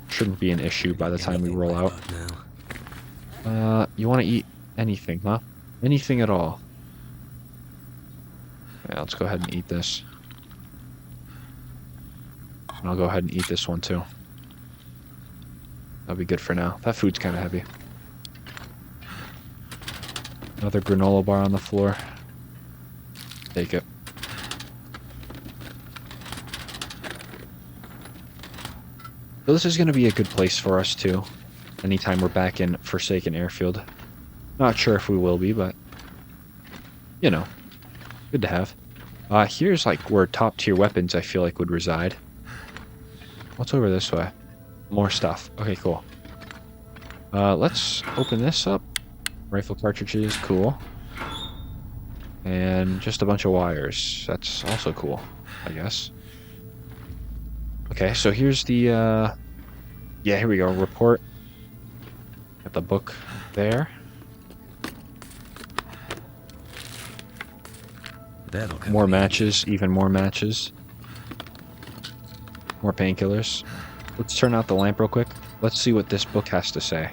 Shouldn't be an issue by the time we roll out. You want to eat anything, huh? Anything at all. Yeah, let's go ahead and eat this. And I'll go ahead and eat this one too. That'll be good for now. That food's kind of heavy. Another granola bar on the floor. Take it. So this is going to be a good place for us too. Anytime we're back in Forsaken Airfield. Not sure if we will be, but you know, good to have. Here's like where top tier weapons I feel like would reside. What's over this way? More stuff. Okay, cool. Let's open this up. Rifle cartridges, cool. And just a bunch of wires. That's also cool, I guess. Okay, so here's the, yeah, here we go. Report. Got the book there. That'll come More in handy. matches, even more matches. More painkillers. Let's turn out the lamp real quick. Let's see what this book has to say.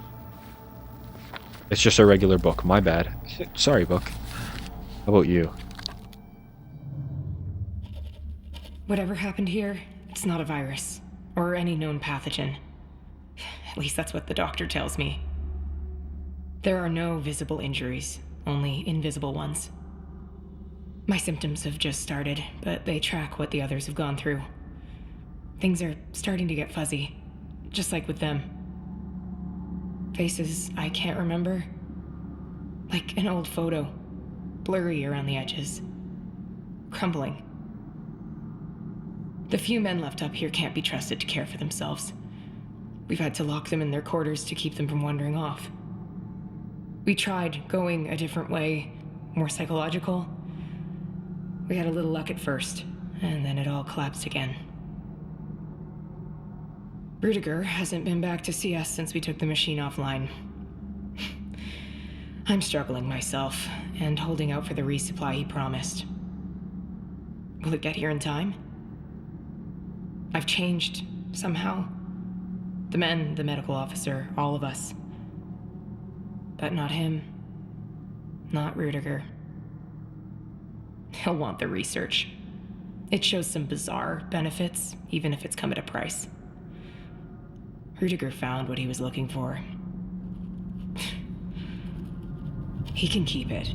It's just a regular book. My bad. Sorry, book. How about you? Whatever happened here, it's not a virus, or any known pathogen. At least that's what the doctor tells me. There are no visible injuries, only invisible ones. My symptoms have just started, but they track what the others have gone through. Things are starting to get fuzzy, just like with them. Faces I can't remember. Like an old photo, blurry around the edges. Crumbling. The few men left up here can't be trusted to care for themselves. We've had to lock them in their quarters to keep them from wandering off. We tried going a different way, more psychological. We had a little luck at first, and then it all collapsed again. Rudiger hasn't been back to see us since we took the machine offline. I'm struggling myself, and holding out for the resupply he promised. Will it get here in time? I've changed, somehow. The men, the medical officer, all of us. But not him. Not Rudiger. He'll want the research. It shows some bizarre benefits, even if it's come at a price. Rudiger found what he was looking for. He can keep it.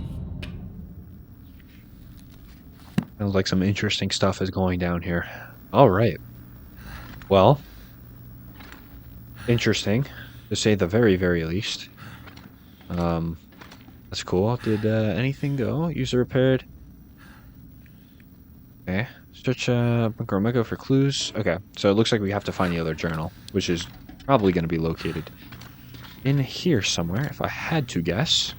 Sounds like some interesting stuff is going down here. All right. Well, interesting, to say the very, very least. That's cool. Did anything go? User repaired. Okay. Search Bunker Omega for clues. Okay, so it looks like we have to find the other journal, which is probably going to be located in here somewhere, if I had to guess.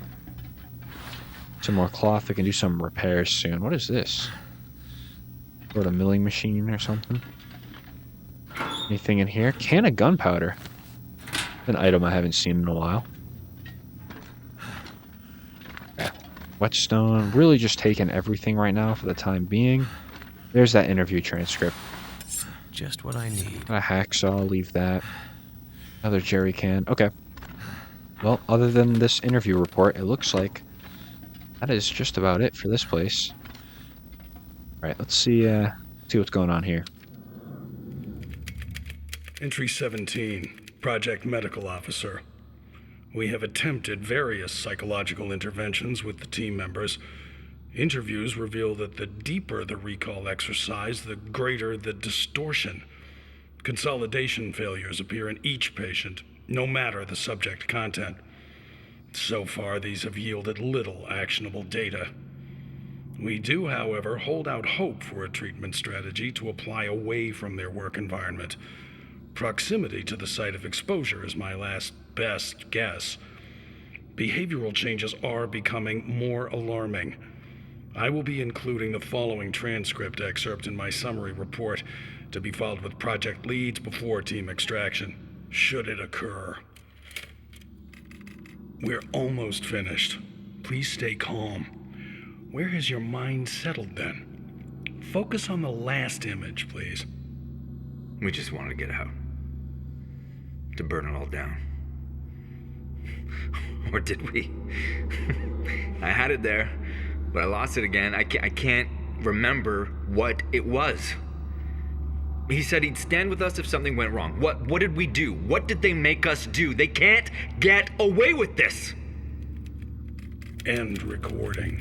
Some more cloth. I can do some repairs soon. What is this? Sort of milling machine or something? Anything in here? Can of gunpowder. An item I haven't seen in a while. Okay. Whetstone. Really just taking everything right now for the time being. There's that interview transcript. Just what I need. A hacksaw. Leave that. Another jerry can. Okay. Well, other than this interview report, it looks like that is just about it for this place. Alright, let's see what's going on here. Entry 17, Project Medical Officer. We have attempted various psychological interventions with the team members. Interviews reveal that the deeper the recall exercise, the greater the distortion. Consolidation failures appear in each patient, no matter the subject content. So far, these have yielded little actionable data. We do, however, hold out hope for a treatment strategy to apply away from their work environment. Proximity to the site of exposure is my last best guess. Behavioral changes are becoming more alarming. I will be including the following transcript excerpt in my summary report to be filed with project leads before team extraction, should it occur. We're almost finished. Please stay calm. Where has your mind settled then? Focus on the last image, please. We just wanted to get out. To burn it all down. Or did we? I had it there, but I lost it again. I can't remember what it was. He said he'd stand with us if something went wrong. What did we do? What did they make us do? They can't get away with this! End recording.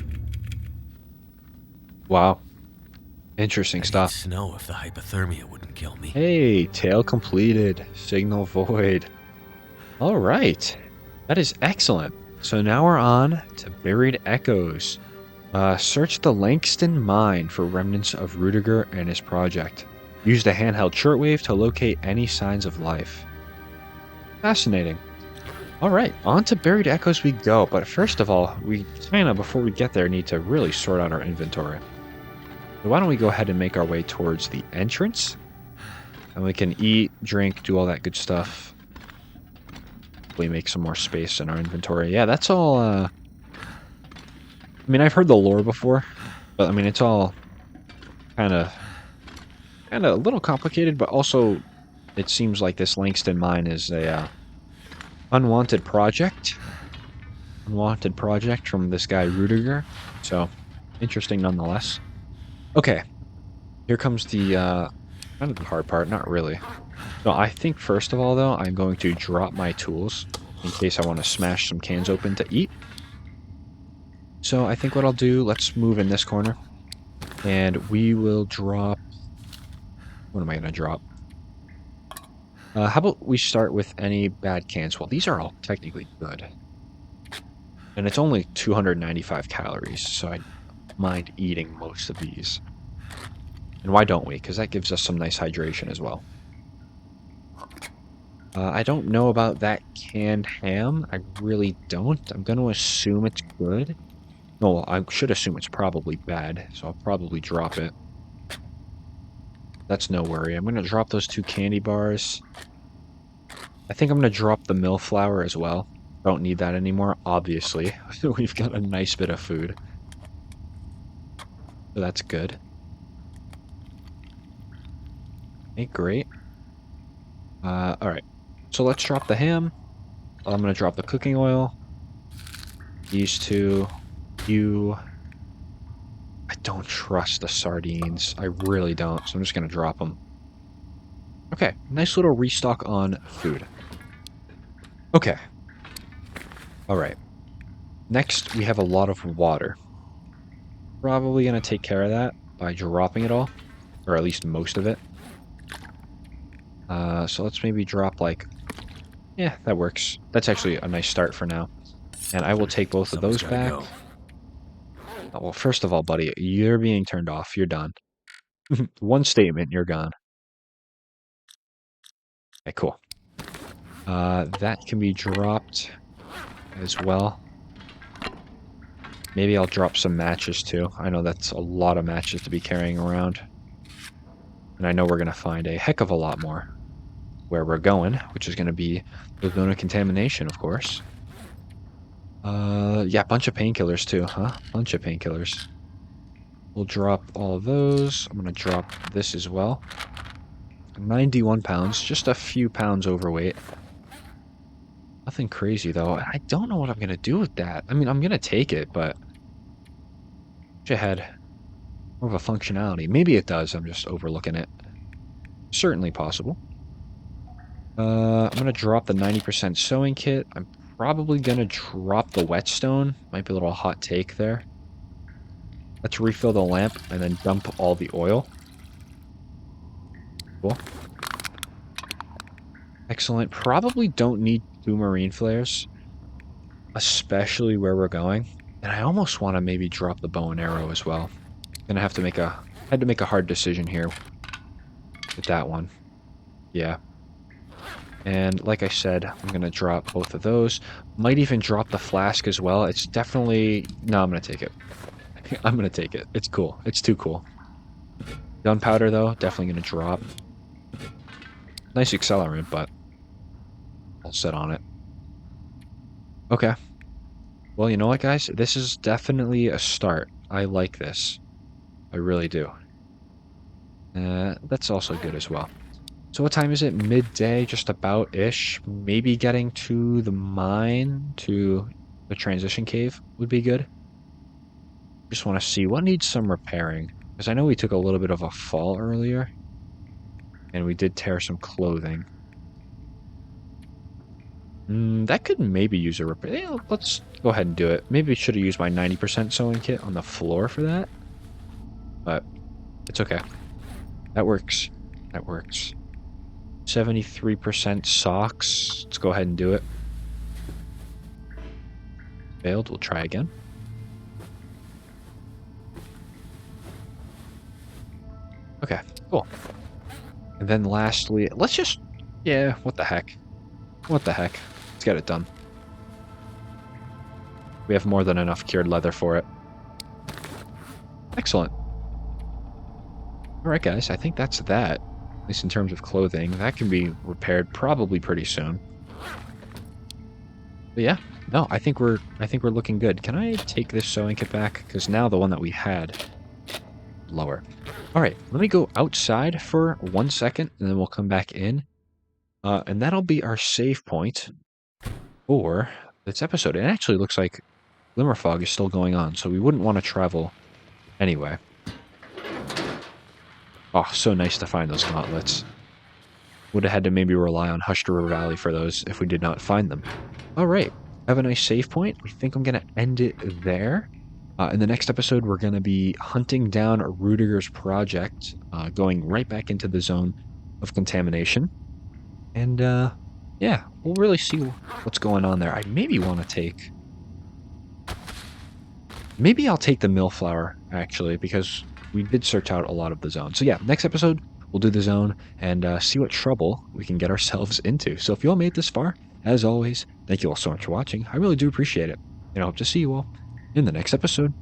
Wow. Interesting I'd stuff. need to know if the hypothermia wouldn't kill me. Hey, tale completed. Signal void. All right. That is excellent. So now we're on to Buried Echoes. Search the Langston mine for remnants of Rudiger and his project. Use the handheld shortwave to locate any signs of life. Fascinating. All right, on to Buried Echoes we go. But first of all, we kind of, before we get there, need to really sort out our inventory. So why don't we go ahead and make our way towards the entrance? And we can eat, drink, do all that good stuff. We make some more space in our inventory. Yeah, that's all, I mean, I've heard the lore before, but I mean, it's all kind of a little complicated, but also it seems like this Langston mine is a unwanted project. Unwanted project from this guy Rudiger. So, interesting nonetheless. Okay, here comes the kind of the hard part. Not really. No, I think first of all, though, I'm going to drop my tools in case I want to smash some cans open to eat. So I think what I'll do, let's move in this corner. And we will drop... What am I going to drop? How about we start with any bad cans? Well, these are all technically good. And it's only 295 calories, so I don't mind eating most of these. And why don't we? Because that gives us some nice hydration as well. I don't know about that canned ham. I really don't. I'm going to assume it's good. No, I should assume it's probably bad, so I'll probably drop it. That's no worry. I'm going to drop those 2 candy bars. I think I'm going to drop the mill flour as well. Don't need that anymore, obviously. We've got a nice bit of food. So that's good. Okay, great. Alright. So let's drop the ham. I'm going to drop the cooking oil. These 2. I don't trust the sardines. I really don't, so I'm just going to drop them. Okay, nice little restock on food. Okay. Alright. Next, we have a lot of water. Probably going to take care of that by dropping it all. Or at least most of it. So let's maybe drop like... Yeah, that works. That's actually a nice start for now. And I will take both of those back. Go. Oh, well, first of all, buddy, you're being turned off. You're done. One statement, you're gone. Okay, cool. That can be dropped as well. Maybe I'll drop some matches too. I know that's a lot of matches to be carrying around. And I know we're going to find a heck of a lot more where we're going, which is going to be the zone of contamination, of course. Yeah, bunch of painkillers too, huh? Bunch of painkillers. We'll drop all of those. I'm going to drop this as well. 91 pounds, just a few pounds overweight. Nothing crazy, though. I don't know what I'm going to do with that. I mean, I'm going to take it, but... Wish it had more of a functionality. Maybe it does, I'm just overlooking it. Certainly possible. I'm going to drop the 90% sewing kit. I'm probably going to drop the whetstone. Might be a little hot take there. Let's refill the lamp and then dump all the oil. Cool. Excellent. Probably don't need 2 marine flares, especially where we're going. And I almost want to maybe drop the bow and arrow as well. Gonna have to make a... Had to make a hard decision here with that one. Yeah. And like I said, I'm gonna drop both of those. Might even drop the flask as well. It's definitely... No, I'm gonna take it. I'm gonna take it. It's cool. It's too cool. Gunpowder, though, definitely gonna drop. Nice accelerant, but I'll sit on it. Okay. Well, you know what, guys? This is definitely a start. I like this. I really do. That's also good as well. So what time is it? Midday, just about-ish. Maybe getting to the mine, to the transition cave would be good. Just want to see what needs some repairing. Because I know we took a little bit of a fall earlier. And we did tear some clothing. That could maybe use a repair. Yeah, let's go ahead and do it. Maybe I should have used my 90% sewing kit on the floor for that. But it's okay. That works. That works. 73% socks. Let's go ahead and do it. Failed. We'll try again. Okay, cool. And then lastly, let's just... Yeah, what the heck? What the heck? Let's get it done. We have more than enough cured leather for it. Excellent. Alright guys, I think that's that. At least in terms of clothing. That can be repaired probably pretty soon. But yeah, no, I think we're looking good. Can I take this sewing kit back? Because now the one that we had lower. Alright, let me go outside for 1 second and then we'll come back in. And that'll be our save point for this episode. It actually looks like Glimmer Fog is still going on, so we wouldn't want to travel anyway. Oh, so nice to find those gauntlets. Would have had to maybe rely on Hushed River Valley for those if we did not find them. Alright, have a nice save point. I think I'm going to end it there. In the next episode, we're going to be hunting down Rudiger's project, going right back into the zone of contamination. And, yeah, we'll really see what's going on there. I maybe want to take... Maybe I'll take the Millflower, actually, because we did search out a lot of the zone. So yeah, next episode, we'll do the zone and see what trouble we can get ourselves into. So if you all made it this far, as always, thank you all so much for watching. I really do appreciate it. And I hope to see you all in the next episode.